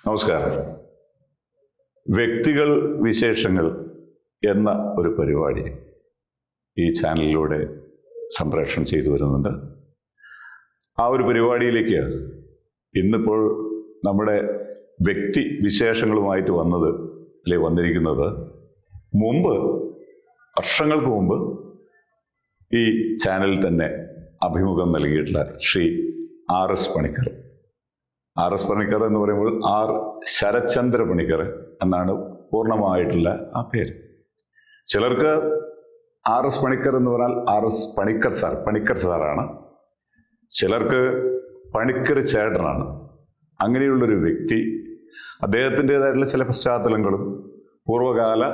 നമസ്കാരം. വ്യക്തികൾ വിശേഷങ്ങൾ എന്ന ഒരു പരിപാടി ഈ ചാനലിലൂടെ സംപ്രേഷണം ചെയ്തു വരുന്നുണ്ട്. ആ ഒരു പരിപാടിയിലേക്ക് ഇന്നിപ്പോൾ നമ്മുടെ വ്യക്തി വിശേഷങ്ങളുമായിട്ട് വന്നിരിക്കുന്നത് വർഷങ്ങൾക്ക് മുമ്പ് ഈ ചാനലിൽ തന്നെ അഭിമുഖം നൽകിയിട്ടുള്ള ശ്രീ R.S. പണിക്കർ. R.S. പണിക്കർ എന്ന് പറയുമ്പോൾ ആർ ശരത്ചന്ദ്ര പണിക്കർ എന്നാണ് പൂർണ്ണമായിട്ടുള്ള ആ പേര്. ചിലർക്ക് R.S. പണിക്കർ എന്ന് പറഞ്ഞാൽ R.S. പണിക്കർ സാറാണ്. ചിലർക്ക് പണിക്കർ ചേട്ടനാണ്. അങ്ങനെയുള്ളൊരു വ്യക്തി അദ്ദേഹത്തിൻ്റെതായിട്ടുള്ള ചില പശ്ചാത്തലങ്ങളും പൂർവ്വകാല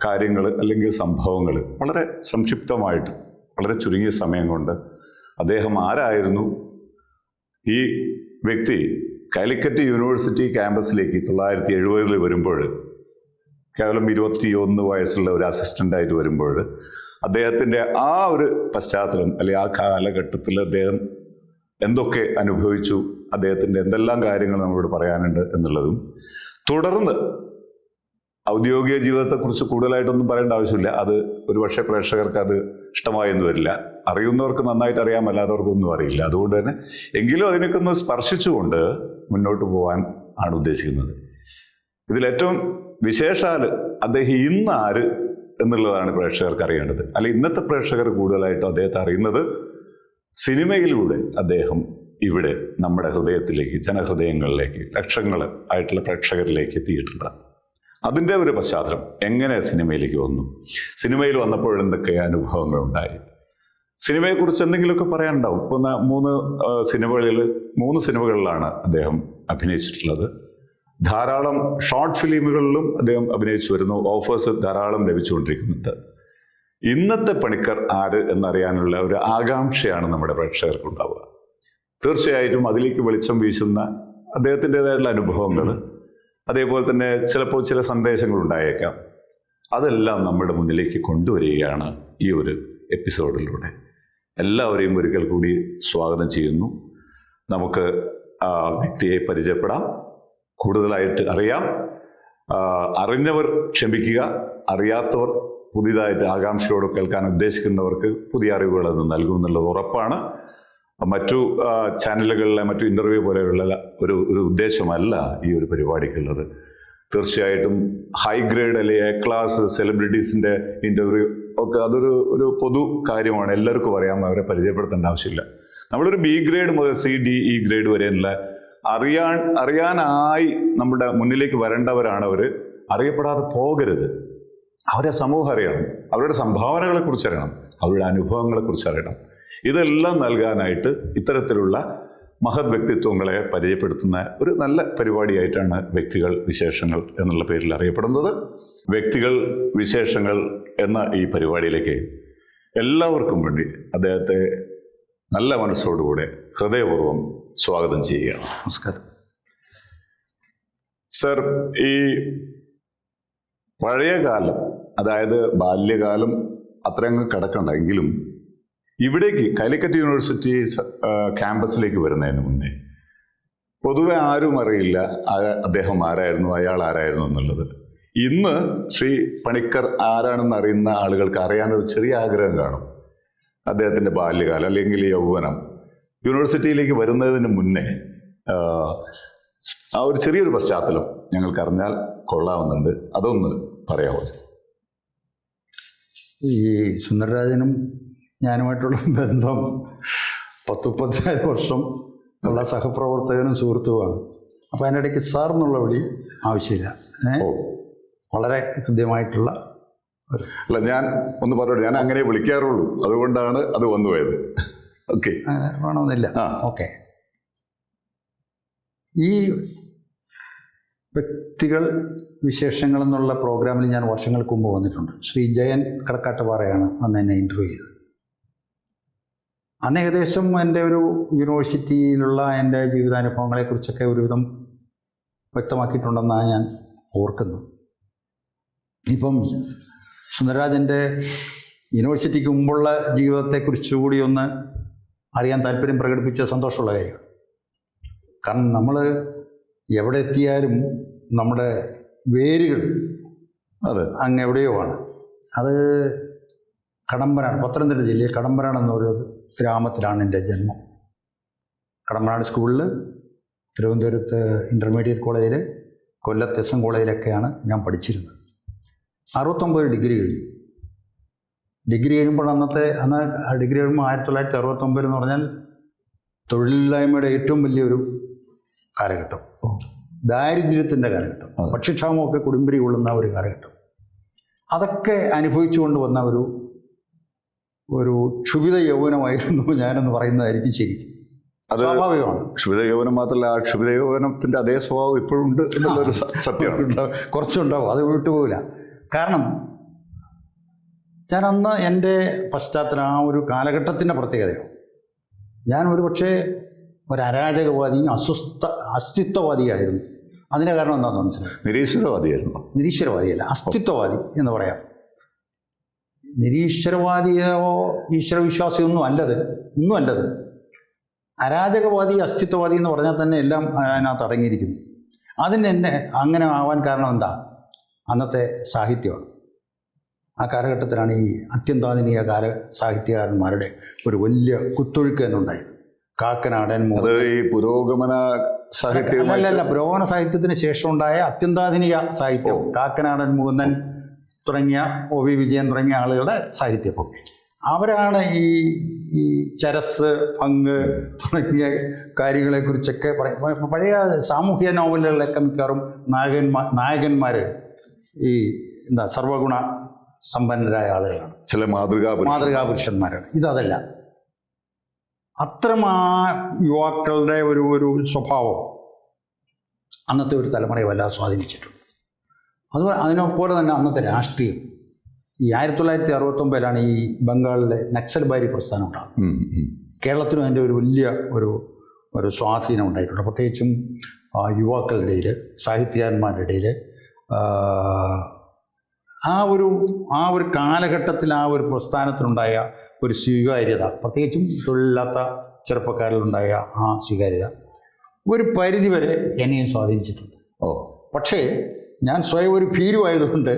കാര്യങ്ങൾ അല്ലെങ്കിൽ സംഭവങ്ങൾ വളരെ സംക്ഷിപ്തമായിട്ട് വളരെ ചുരുങ്ങിയ സമയം കൊണ്ട് അദ്ദേഹം ആരായിരുന്നു, ഈ വ്യക്തി കാലിക്കറ്റ് യൂണിവേഴ്സിറ്റി ക്യാമ്പസിലേക്ക് 1970 വരുമ്പോൾ കേവലം 21 വയസ്സുള്ള ഒരു അസിസ്റ്റൻ്റായിട്ട് വരുമ്പോൾ അദ്ദേഹത്തിൻ്റെ ആ ഒരു പശ്ചാത്തലം അല്ലെങ്കിൽ ആ കാലഘട്ടത്തിൽ അദ്ദേഹം എന്തൊക്കെ അനുഭവിച്ചു, അദ്ദേഹത്തിൻ്റെ എന്തെല്ലാം കാര്യങ്ങൾ നമ്മളോട് പറയാനുണ്ട് എന്നുള്ളതും, തുടർന്ന് ഔദ്യോഗിക ജീവിതത്തെക്കുറിച്ച് കൂടുതലായിട്ടൊന്നും പറയേണ്ട ആവശ്യമില്ല. അത് ഒരുപക്ഷെ പ്രേക്ഷകർക്ക് അത് ഇഷ്ടമായെന്ന് വരില്ല. അറിയുന്നവർക്ക് നന്നായിട്ട് അറിയാം, അല്ലാത്തവർക്കൊന്നും അറിയില്ല. അതുകൊണ്ട് തന്നെ എങ്കിലും അതിനൊക്കെ ഒന്ന് സ്പർശിച്ചുകൊണ്ട് മുന്നോട്ട് പോകാൻ ആണ് ഉദ്ദേശിക്കുന്നത്. ഇതിലേറ്റവും വിശേഷാൽ അദ്ദേഹം ഇന്ന് ആര് എന്നുള്ളതാണ് പ്രേക്ഷകർക്ക് അറിയേണ്ടത്. അല്ലെങ്കിൽ ഇന്നത്തെ പ്രേക്ഷകർ കൂടുതലായിട്ടും അദ്ദേഹത്തെ അറിയുന്നത് സിനിമയിലൂടെ അദ്ദേഹം ഇവിടെ നമ്മുടെ ഹൃദയത്തിലേക്ക്, ജനഹൃദയങ്ങളിലേക്ക്, ലക്ഷങ്ങൾ ആയിട്ടുള്ള പ്രേക്ഷകരിലേക്ക് എത്തിയിട്ടുണ്ട്. അതിൻ്റെ ഒരു പശ്ചാത്തലം, എങ്ങനെ സിനിമയിലേക്ക് വന്നു, സിനിമയിൽ വന്നപ്പോൾ എന്തൊക്കെ അനുഭവങ്ങളുണ്ടായി, സിനിമയെക്കുറിച്ച് എന്തെങ്കിലുമൊക്കെ പറയാനുണ്ടാവും. ഇപ്പോൾ 3 സിനിമകളിലാണ് അദ്ദേഹം അഭിനയിച്ചിട്ടുള്ളത്. ധാരാളം ഷോർട്ട് ഫിലിമുകളിലും അദ്ദേഹം അഭിനയിച്ചു വരുന്നു. ഓഫേഴ്സ് ധാരാളം ലഭിച്ചുകൊണ്ടിരിക്കുന്നുണ്ട്. ഇന്നത്തെ പണിക്കർ ആര് എന്നറിയാനുള്ള ഒരു ആകാംക്ഷയാണ് നമ്മുടെ പ്രേക്ഷകർക്ക് ഉണ്ടാവുക. തീർച്ചയായിട്ടും അതിലേക്ക് വെളിച്ചം വീശുന്ന അദ്ദേഹത്തിൻ്റെതായിട്ടുള്ള അനുഭവങ്ങൾ, അതേപോലെ തന്നെ ചിലപ്പോൾ ചില സന്ദേശങ്ങൾ ഉണ്ടായേക്കാം. അതെല്ലാം നമ്മുടെ മുന്നിലേക്ക് കൊണ്ടുവരികയാണ് ഈ ഒരു എപ്പിസോഡിലൂടെ. എല്ലാവരെയും ഒരിക്കൽ കൂടി സ്വാഗതം ചെയ്യുന്നു. നമുക്ക് ആ വ്യക്തിയെ പരിചയപ്പെടാം, കൂടുതലായിട്ട് അറിയാം. അറിഞ്ഞവർ ക്ഷമിക്കുക, അറിയാത്തവർ പുതിയതായിട്ട് ആകാംക്ഷയോട് കേൾക്കാൻ ഉദ്ദേശിക്കുന്നവർക്ക് പുതിയ അറിവുകൾ അത് നൽകും എന്നുള്ളത് ഉറപ്പാണ്. മറ്റു ചാനലുകളിലെ മറ്റു ഇൻ്റർവ്യൂ പോലെയുള്ള ഒരു ഉദ്ദേശമല്ല ഈ ഒരു പരിപാടിക്കുള്ളത്. തീർച്ചയായിട്ടും ഹൈ ഗ്രേഡ് അല്ലെങ്കിൽ A ക്ലാസ് സെലിബ്രിറ്റീസിൻ്റെ ഇൻ്റർവ്യൂ ഒക്കെ അതൊരു പൊതു കാര്യമാണ്, എല്ലാവർക്കും അറിയാം, അവരെ പരിചയപ്പെടുത്തേണ്ട ആവശ്യമില്ല. നമ്മളൊരു B ഗ്രേഡ് മുതൽ C, D, E ഗ്രേഡ് വരെയുള്ള അറിയാനായി നമ്മുടെ മുന്നിലേക്ക് വരേണ്ടവരാണ് അവർ. അറിയപ്പെടാതെ പോകരുത്. അവരെ സമൂഹം അറിയണം, അവരുടെ സംഭാവനകളെ കുറിച്ച് അറിയണം, അവരുടെ അനുഭവങ്ങളെ കുറിച്ച് അറിയണം. ഇതെല്ലാം നൽകാനായിട്ട് ഇത്തരത്തിലുള്ള മഹത് വ്യക്തിത്വങ്ങളെ പരിചയപ്പെടുത്തുന്ന ഒരു നല്ല പരിപാടിയായിട്ടാണ് വ്യക്തികൾ വിശേഷങ്ങൾ എന്നുള്ള പേരിൽ അറിയപ്പെടുന്നത്. വ്യക്തികൾ വിശേഷങ്ങൾ എന്ന ഈ പരിപാടിയിലേക്ക് എല്ലാവർക്കും വേണ്ടി അദ്ദേഹത്തെ നല്ല മനസ്സോടുകൂടെ ഹൃദയപൂർവ്വം സ്വാഗതം ചെയ്യുകയാണ്. നമസ്കാരം സർ. ഈ പഴയ കാലം, അതായത് ബാല്യകാലം അത്രയങ്ങ് കിടക്കണ്ടെങ്കിലും ഇവിടേക്ക് കാലിക്കറ്റ് യൂണിവേഴ്സിറ്റി ക്യാമ്പസിലേക്ക് വരുന്നതിന് മുന്നേ പൊതുവെ ആരും അറിയില്ല അദ്ദേഹം ആരായിരുന്നു, അയാൾ ആരായിരുന്നു എന്നുള്ളത്. ഇന്ന് ശ്രീ പണിക്കർ ആരാണെന്ന് അറിയുന്ന ആളുകൾക്ക് അറിയാനൊരു ചെറിയ ആഗ്രഹം കാണും. അദ്ദേഹത്തിൻ്റെ ബാല്യകാലം അല്ലെങ്കിൽ യൗവനം, യൂണിവേഴ്സിറ്റിയിലേക്ക് വരുന്നതിന് മുന്നേ ആ ഒരു ചെറിയൊരു പശ്ചാത്തലം ഞങ്ങൾക്ക് അറിഞ്ഞാൽ കൊള്ളാവുന്നുണ്ട്. അതൊന്ന് പറയാമോ? ഈ സുന്ദരരാജനും ഞാനുമായിട്ടുള്ള ബന്ധം 10-15 വർഷം ഉള്ള സഹപ്രവർത്തകനും സുഹൃത്തുമാണ്. അപ്പോൾ അതിനിടയ്ക്ക് സാർ എന്നുള്ള വിളി ആവശ്യമില്ല. വളരെ ഹൃദ്യമായിട്ടുള്ള അല്ല, ഞാൻ ഒന്ന് പറഞ്ഞു, ഞാൻ അങ്ങനെ വിളിക്കാറുള്ളൂ, അതുകൊണ്ടാണ് അത് വന്നുപോയത്. ഓക്കെ, അങ്ങനെ വേണമെന്നില്ല. ഓക്കെ. ഈ വ്യക്തികൾ വിശേഷങ്ങൾ എന്നുള്ള പ്രോഗ്രാമിൽ ഞാൻ വർഷങ്ങൾക്ക് മുമ്പ് വന്നിട്ടുണ്ട്. ശ്രീ ജയൻ കടക്കാട്ടുപാറയാണ് അന്ന് എന്നെ ഇൻ്റർവ്യൂ ചെയ്തത്. അന്ന് ഏകദേശം എൻ്റെ ഒരു യൂണിവേഴ്സിറ്റിയിലുള്ള എൻ്റെ ജീവിതാനുഭവങ്ങളെക്കുറിച്ചൊക്കെ ഒരുവിധം വ്യക്തമാക്കിയിട്ടുണ്ടെന്നാണ് ഞാൻ ഓർക്കുന്നത്. ഇപ്പം സുന്ദരരാജൻ്റെ യൂണിവേഴ്സിറ്റിക്ക് മുമ്പുള്ള ജീവിതത്തെക്കുറിച്ചുകൂടി ഒന്ന് അറിയാൻ താല്പര്യം പ്രകടിപ്പിച്ച സന്തോഷമുള്ള കാര്യമാണ്. കാരണം നമ്മൾ എവിടെ എത്തിയാലും നമ്മുടെ വേരുകൾ അതെ, അങ്ങ് എവിടെയോ ആണ്. അത് കടമ്പനാട്, പത്തനംതിട്ട ജില്ലയിൽ കടമ്പനാട് എന്നൊരു ഗ്രാമത്തിലാണ് എൻ്റെ ജന്മം. കടമ്പനാട് സ്കൂളിൽ, തിരുവനന്തപുരത്ത് ഇൻ്റർമീഡിയറ്റ് കോളേജിൽ, കൊല്ലത്ത് എസ് എൻ കോളേജിലൊക്കെയാണ് ഞാൻ പഠിച്ചിരുന്നത്. 69 ഡിഗ്രി കഴിഞ്ഞു. ഡിഗ്രി കഴിയുമ്പോൾ അന്ന് ഡിഗ്രി കഴിയുമ്പോൾ 1969 എന്ന് പറഞ്ഞാൽ തൊഴിലില്ലായ്മയുടെ ഏറ്റവും വലിയൊരു കാലഘട്ടം, ദാരിദ്ര്യത്തിൻ്റെ കാലഘട്ടം, ഭക്ഷ്യക്ഷാമമൊക്കെ കുടുംബരി കൊള്ളുന്ന ഒരു കാലഘട്ടം. അതൊക്കെ അനുഭവിച്ചുകൊണ്ട് വന്ന ഒരു ക്ഷുഭിത യൗവനമായിരുന്നു ഞാനെന്ന് പറയുന്നതായിരിക്കും ശരി. അത് സ്വാഭാവികമാണ്. ക്ഷുഭിത യൗവനം മാത്രമല്ല, ആ ക്ഷുഭിത യൗവനത്തിൻ്റെ അതേ സ്വഭാവം ഇപ്പോഴും ഉണ്ട് എന്നുള്ളൊരു സത്യമാണ്. കുറച്ചുണ്ടാവും, അത് വിട്ടുപോകില്ല. കാരണം ഞാൻ അന്ന് എൻ്റെ പശ്ചാത്തലം, ആ ഒരു കാലഘട്ടത്തിൻ്റെ പ്രത്യേകതയാണ്. ഞാൻ ഒരു പക്ഷേ ഒരു അരാജകവാദിയും അസ്തിത്വവാദിയായിരുന്നു. അതിൻ്റെ കാരണം എന്താണെന്ന് മനസ്സിലായി. നിരീശ്വരവാദിയായിരുന്നു. നിരീശ്വരവാദിയല്ല, അസ്തിത്വവാദി എന്ന് പറയാം. നിരീശ്വരവാദിയോ ഈശ്വരവിശ്വാസിയൊന്നും ഒന്നുമല്ലത്. അരാജകവാദി, അസ്തിത്വവാദി എന്ന് പറഞ്ഞാൽ തന്നെ എല്ലാം അതിനകത്ത് അടങ്ങിയിരിക്കുന്നു. എന്നെ അങ്ങനെ ആവാൻ കാരണം എന്താ? അന്നത്തെ സാഹിത്യമാണ്. ആ കാലഘട്ടത്തിലാണ് ഈ അത്യന്താധുനിക സാഹിത്യകാരന്മാരുടെ ഒരു വലിയ കുത്തൊഴുക്ക് തന്നെ ഉണ്ടായത്. കാക്കനാടൻ, ഈ പുരോഗമന സാഹിത്യം അല്ലല്ല, പുരോഗമന സാഹിത്യത്തിന് ശേഷം ഉണ്ടായ അത്യന്താധുനിക സാഹിത്യം, കാക്കനാടൻ, മുകുന്ദൻ തുടങ്ങിയ OV വിജയൻ തുടങ്ങിയ ആളുകളുടെ സാഹിത്യം. അവരാണ് ഈ ചരസ്, പങ്ക് തുടങ്ങിയ കാര്യങ്ങളെക്കുറിച്ചൊക്കെ പഴയ സാമൂഹ്യ നോവലുകളിലൊക്കെ മിക്കവാറും നായകന്മാർ ഈ സർവഗുണ സമ്പന്നരായ ആളുകളാണ്, ചില മാതൃകാ പുരുഷന്മാരാണ്. ഇതല്ല. അത്തരം ആ യുവാക്കളുടെ ഒരു സ്വഭാവം അന്നത്തെ ഒരു തലമുറയെ വല്ലാതെ സ്വാധീനിച്ചിട്ടുണ്ട്. അതുപോലെ അതിനൊപ്പം തന്നെ അന്നത്തെ രാഷ്ട്രീയം. ഈ 1969 ഈ ബംഗാളിലെ നക്സൽബാരി പ്രസ്ഥാനം ഉണ്ടാകുന്നത്. കേരളത്തിനും അതിൻ്റെ ഒരു വലിയ ഒരു സ്വാധീനം ഉണ്ടായിട്ടുണ്ട്. പ്രത്യേകിച്ചും യുവാക്കളുടെ ഇടയിൽ, സാഹിത്യകാരന്മാരുടെ ഇടയിൽ ആ ഒരു കാലഘട്ടത്തിൽ ആ ഒരു പ്രസ്ഥാനത്തിനുണ്ടായ ഒരു സ്വീകാര്യത, പ്രത്യേകിച്ചും തൊഴിലില്ലാത്ത ചെറുപ്പക്കാരിലുണ്ടായ ആ സ്വീകാര്യത ഒരു പരിധിവരെ എന്നെയും സ്വാധീനിച്ചിട്ടുണ്ട്. പക്ഷേ ഞാൻ സ്വയം ഒരു ഭീരുവായതുകൊണ്ട്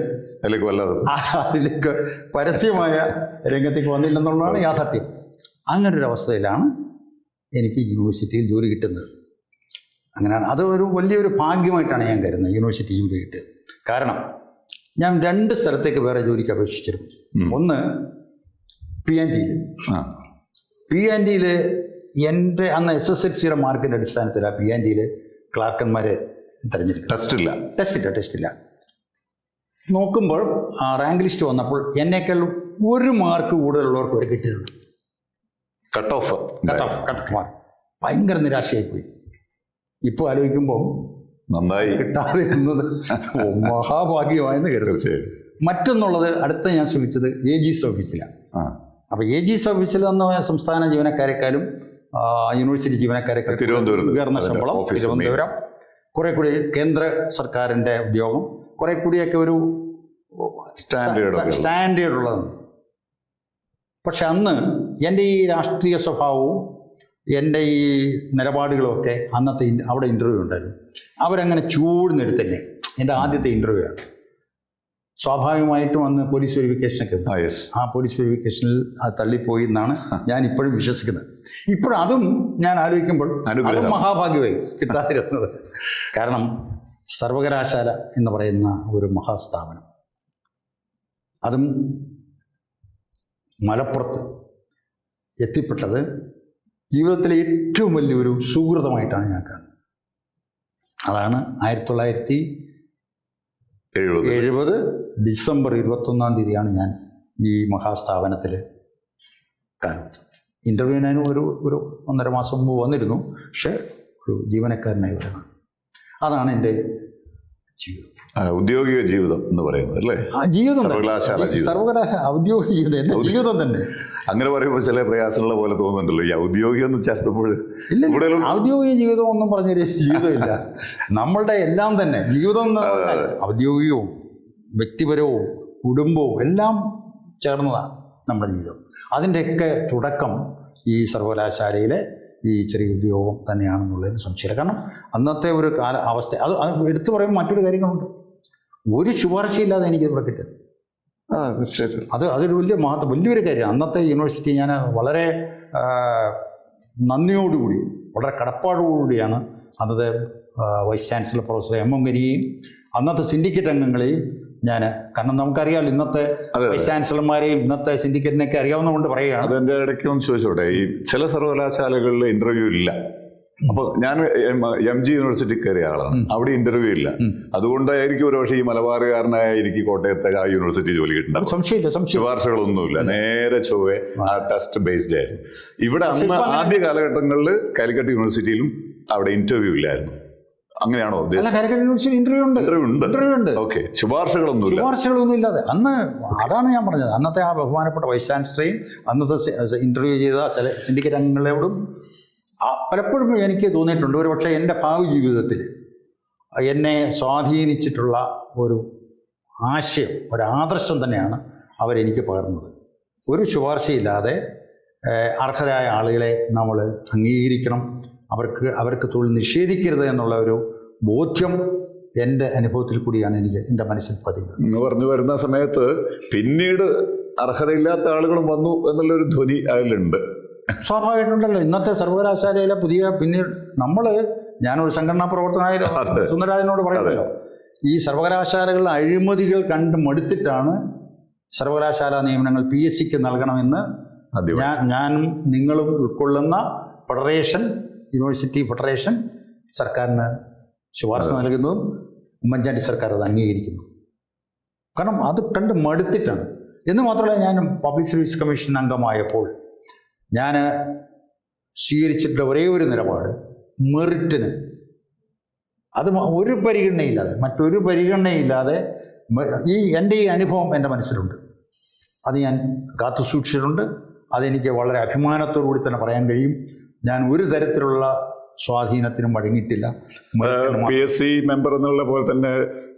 അതിലേക്ക് പരസ്യമായ രംഗത്തേക്ക് വന്നില്ലെന്നുള്ളതാണ് യാഥാർത്ഥ്യം. അങ്ങനൊരവസ്ഥയിലാണ് എനിക്ക് യൂണിവേഴ്സിറ്റിയിൽ ജോലി കിട്ടുന്നത്. അങ്ങനെയാണ്, അത് വലിയൊരു ഭാഗ്യമായിട്ടാണ് ഞാൻ കരുതുന്നത്, യൂണിവേഴ്സിറ്റി ജോലി കിട്ടിയത്. കാരണം ഞാൻ 2 സ്ഥലത്തേക്ക് വേറെ ജോലിക്ക് അപേക്ഷിച്ചിരുന്നു. ഒന്ന് P&Tയിൽ എൻ്റെ അന്ന് SSLCയുടെ മാർക്കിൻ്റെ അടിസ്ഥാനത്തിലാണ് P&Tയിൽ ക്ലാർക്കന്മാരെ തിരഞ്ഞെടുക്കുന്നത്. ടെസ്റ്റില്ല. നോക്കുമ്പോൾ റാങ്ക് ലിസ്റ്റ് വന്നപ്പോൾ എന്നേക്കാൾ 1 മാർക്ക് കൂടുതലുള്ളവർക്ക് വരെ കിട്ടിയിട്ടുണ്ട്. Cut off mark. ഭയങ്കര നിരാശയായിപ്പോയി. ഇപ്പോൾ ആലോചിക്കുമ്പോൾ നന്നായി കിട്ടാതിരുന്നത് മഹാഭാഗ്യമായെന്ന് കരുതുന്നു. മറ്റൊന്നുള്ളത്, അടുത്ത ഞാൻ ശ്രമിച്ചത് AG's ഓഫീസിലാണ്. അപ്പോൾ AG's ഓഫീസിൽ വന്ന സംസ്ഥാന ജീവനക്കാരെക്കാളും യൂണിവേഴ്സിറ്റി ജീവനക്കാരെക്കാളും ഉയർന്ന ശമ്പളം. തിരുവനന്തപുരം കുറെ കൂടി കേന്ദ്ര സർക്കാരിൻ്റെ ഉദ്യോഗം, കുറെ കൂടിയൊക്കെ ഒരു സ്റ്റാൻഡേർഡ് ഉള്ളതാണ്. പക്ഷെ അന്ന് എൻ്റെ ഈ രാഷ്ട്രീയ സ്വഭാവവും എൻ്റെ ഈ നിലപാടുകളുമൊക്കെ അന്നത്തെ അവിടെ ഇൻ്റർവ്യൂ ഉണ്ടായിരുന്നു. അവരങ്ങനെ ചൂടുന്നെടുത്തന്നെ. എൻ്റെ ആദ്യത്തെ ഇൻ്റർവ്യൂ ആണ്. സ്വാഭാവികമായിട്ടും അന്ന് പോലീസ് വെരിഫിക്കേഷനൊക്കെ ഉണ്ട്. ആ പോലീസ് വെരിഫിക്കേഷനിൽ അത് തള്ളിപ്പോയി എന്നാണ് ഞാൻ ഇപ്പോഴും വിശ്വസിക്കുന്നത്. ഇപ്പോഴും അതും ഞാൻ ആലോചിക്കുമ്പോൾ അതും മഹാഭാഗ്യമായി കിട്ടാതിരുന്നത്. കാരണം സർവകലാശാല എന്ന് പറയുന്ന ഒരു മഹാസ്ഥാപനം, അതും മലപ്പുറത്ത് എത്തിപ്പെട്ടത് ജീവിതത്തിലെ ഏറ്റവും വലിയൊരു സുഹൃതമായിട്ടാണ് ഞാൻ കാണുന്നത്. അതാണ് 1970 ഡിസംബർ 21 ഞാൻ ഈ മഹാസ്ഥാപനത്തിൽ കാലത്ത് ഇൻ്റർവ്യൂവിനും ഒരു 1.5 മാസം മുമ്പ് വന്നിരുന്നു. പക്ഷേ ഒരു ജീവനക്കാരനായി വരുന്നത്. അതാണ് എൻ്റെ ജീവിതം, ഔദ്യോഗിക ജീവിതം എന്ന് പറയുന്നത് അല്ലേ? ആ ജീവിതം, സർവകലാശാല ഔദ്യോഗിക ജീവിതം, എൻ്റെ ജീവിതം തന്നെ. അങ്ങനെ പറയുമ്പോൾ ചില പ്രയാസമുള്ള പോലെ തോന്നുന്നുണ്ടല്ലോ ഈ ഔദ്യോഗികം എന്ന് ചേർത്തപ്പോൾ. ഇല്ല, ഔദ്യോഗിക ജീവിതം ഒന്നും പറഞ്ഞൊരു ജീവിതമില്ല. നമ്മളുടെ എല്ലാം തന്നെ ജീവിതം എന്ന് പറഞ്ഞാൽ ഔദ്യോഗികവും വ്യക്തിപരവും കുടുംബവും എല്ലാം ചേർന്നതാണ് നമ്മുടെ ജീവിതം. അതിൻ്റെയൊക്കെ തുടക്കം ഈ സർവകലാശാലയിലെ ഈ ചെറിയ ഉദ്യോഗം തന്നെയാണെന്നുള്ളതിന് സംശയമില്ല. കാരണം അന്നത്തെ ഒരു അവസ്ഥ അത് എടുത്തു പറയുമ്പോൾ മറ്റൊരു കാര്യങ്ങളുണ്ട്. ഒരു ശുപാർശയില്ലാതെ എനിക്ക് ഇവിടെ കിട്ടും. അതൊരു വലിയൊരു കാര്യമാണ്. അന്നത്തെ യൂണിവേഴ്സിറ്റി ഞാൻ വളരെ നന്ദിയോടുകൂടി, വളരെ കടപ്പാടോടുകൂടിയാണ് അന്നത്തെ വൈസ് ചാൻസലർ പ്രൊഫസർ എം ഗനിയെയും അന്നത്തെ സിൻഡിക്കേറ്റ് അംഗങ്ങളെയും ഞാൻ, കാരണം നമുക്കറിയാമല്ലോ ഇന്നത്തെ വൈസ് ചാൻസലർമാരെയും ഇന്നത്തെ സിൻഡിക്കേറ്റിനെയൊക്കെ അറിയാവുന്നതുകൊണ്ട് പറയുകയാണ്. അതെൻ്റെ ഇടയ്ക്ക് ഒന്ന് ചോദിച്ചോട്ടെ, ഈ ചില സർവകലാശാലകളിൽ ഇന്റർവ്യൂ ഇല്ല. അപ്പോൾ ഞാൻ MG യൂണിവേഴ്സിറ്റി കയറിയ ആളാണ്, അവിടെ ഇന്റർവ്യൂ ഇല്ല. അതുകൊണ്ടായിരിക്കും ഒരുപക്ഷെ ഈ മലബാറുകാരനായ എനിക്ക് കോട്ടയത്തെ ആ യൂണിവേഴ്സിറ്റി ജോലി കിട്ടുന്നുണ്ട്. സംശയമില്ല, ശുപാർശകളൊന്നുമില്ല, നേരെ ചൊവ്വേ ആ ടെസ്റ്റ് ബേസ്ഡ് ആയിരുന്നു. ഇവിടെ അന്ന് ആദ്യ കാലഘട്ടങ്ങളിൽ കാലിക്കറ്റ് യൂണിവേഴ്സിറ്റിയിലും അവിടെ ഇന്റർവ്യൂ ഇല്ലായിരുന്നു. അങ്ങനെയാണോ യൂണിവേഴ്സിറ്റി ഇന്റർവ്യൂ ഉണ്ട്. ഓക്കെ, ശുപാർശകളൊന്നും ഇല്ലാതെ അന്ന്. അതാണ് ഞാൻ പറഞ്ഞത്, അന്നത്തെ ആ ബഹുമാനപ്പെട്ട വൈസ് ചാൻസലറേയും അന്നത്തെ ഇന്റർവ്യൂ ചെയ്ത സിൻഡിക്കേറ്റ് അംഗങ്ങളോടും പലപ്പോഴും എനിക്ക് തോന്നിയിട്ടുണ്ട്, ഒരു പക്ഷേ എൻ്റെ ഭാവി ജീവിതത്തിൽ എന്നെ സ്വാധീനിച്ചിട്ടുള്ള ഒരു ആശയം, ഒരു ആദർശം തന്നെയാണ് അവരെനിക്ക് പകർന്നത്. ഒരു ശുപാർശയില്ലാതെ അർഹരായ ആളുകളെ നമ്മൾ അംഗീകരിക്കണം, അവർക്ക് തൊഴിൽ നിഷേധിക്കരുത് എന്നുള്ള ഒരു ബോധ്യം എൻ്റെ അനുഭവത്തിൽ കൂടിയാണ് എനിക്ക് എൻ്റെ മനസ്സിൽ പതിഞ്ഞത്. എന്ന് പറഞ്ഞു വരുന്ന സമയത്ത് പിന്നീട് അർഹതയില്ലാത്ത ആളുകളും വന്നു എന്നുള്ളൊരു ധ്വനി അതിലുണ്ട്. സ്വാഭാവികമായിട്ടുണ്ടല്ലോ. ഇന്നത്തെ സർവകലാശാലയിലെ പിന്നീട് ഞാനൊരു സംഘടനാ പ്രവർത്തകനായ സുന്ദരരാജനോട് പറയുമല്ലോ, ഈ സർവകലാശാലകളിലെ അഴിമതികൾ കണ്ട് മടുത്തിട്ടാണ് സർവകലാശാല നിയമനങ്ങൾ PSCക്ക് നൽകണമെന്ന് ഞാനും നിങ്ങളും ഉൾക്കൊള്ളുന്ന ഫെഡറേഷൻ, യൂണിവേഴ്സിറ്റി ഫെഡറേഷൻ സർക്കാരിന് ശുപാർശ നൽകുന്നതും ഉമ്മൻചാണ്ടി സർക്കാർ അത് അംഗീകരിക്കുന്നു. കാരണം അത് കണ്ട് മടുത്തിട്ടാണ്. എന്ന് മാത്രമല്ല, ഞാൻ പബ്ലിക് സർവീസ് കമ്മീഷൻ അംഗമായപ്പോൾ ഞാൻ സ്വീകരിച്ചിട്ടുള്ള ഒരേ ഒരു നിലപാട്, മെറിറ്റിന് അത് ഒരു പരിഗണനയില്ലാതെ, മറ്റൊരു പരിഗണനയില്ലാതെ എൻ്റെ ഈ അനുഭവം എൻ്റെ മനസ്സിലുണ്ട്. അത് ഞാൻ കാത്തു സൂക്ഷിച്ചിട്ടുണ്ട്. അതെനിക്ക് വളരെ അഭിമാനത്തോടു കൂടി തന്നെ പറയാൻ കഴിയും. ഞാൻ ഒരു തരത്തിലുള്ള സ്വാധീനത്തിനും വഴങ്ങിയിട്ടില്ല. PSC മെമ്പർ എന്നുള്ള പോലെ തന്നെ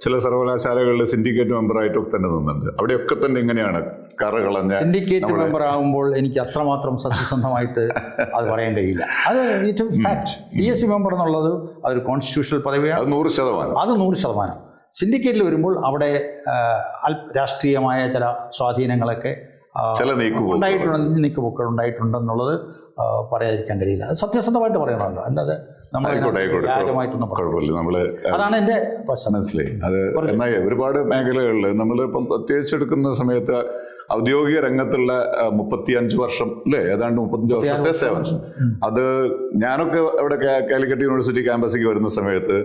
ചില സർവകലാശാലകളിൽ സിൻഡിക്കേറ്റ് മെമ്പറായിട്ടൊക്കെ തന്നെ നിന്നുണ്ട്. അവിടെയൊക്കെ തന്നെ ഇങ്ങനെയാണ് കറകളഞ്ഞ. സിൻഡിക്കേറ്റ് മെമ്പർ ആകുമ്പോൾ എനിക്ക് അത്രമാത്രം സത്യസന്ധമായിട്ട് അത് പറയാൻ കഴിയില്ല. അത് ഏറ്റവും ഫാക്ട്. PSC മെമ്പർ എന്നുള്ളത് അതൊരു കോൺസ്റ്റിറ്റ്യൂഷണൽ പദവിയാണ്. 100%. അത് 100%. സിൻഡിക്കേറ്റിൽ വരുമ്പോൾ അവിടെ രാഷ്ട്രീയമായ ചില സ്വാധീനങ്ങളൊക്കെ നീക്കുപോക്കുകൾ ഉണ്ടായിട്ടുണ്ടെന്നുള്ളത് പറയാതിരിക്കാൻ കഴിയില്ല. അത് സത്യസന്ധമായിട്ട് പറയണമല്ലോ, അല്ലാതെ അതാണ് എൻ്റെ മനസ്സിലായി. അത് എന്നാൽ ഒരുപാട് മേഖലകളിൽ നമ്മളിപ്പം പ്രത്യേകിച്ച് എടുക്കുന്ന സമയത്ത് ഔദ്യോഗിക രംഗത്തുള്ള 35 വർഷം അല്ലേ, ഏതാണ്ട് 35 വർഷത്തെ സേവനം. അത് ഞാനൊക്കെ അവിടെ കാലിക്കറ്റ് യൂണിവേഴ്സിറ്റി ക്യാമ്പസിലേക്ക് വരുന്ന സമയത്ത്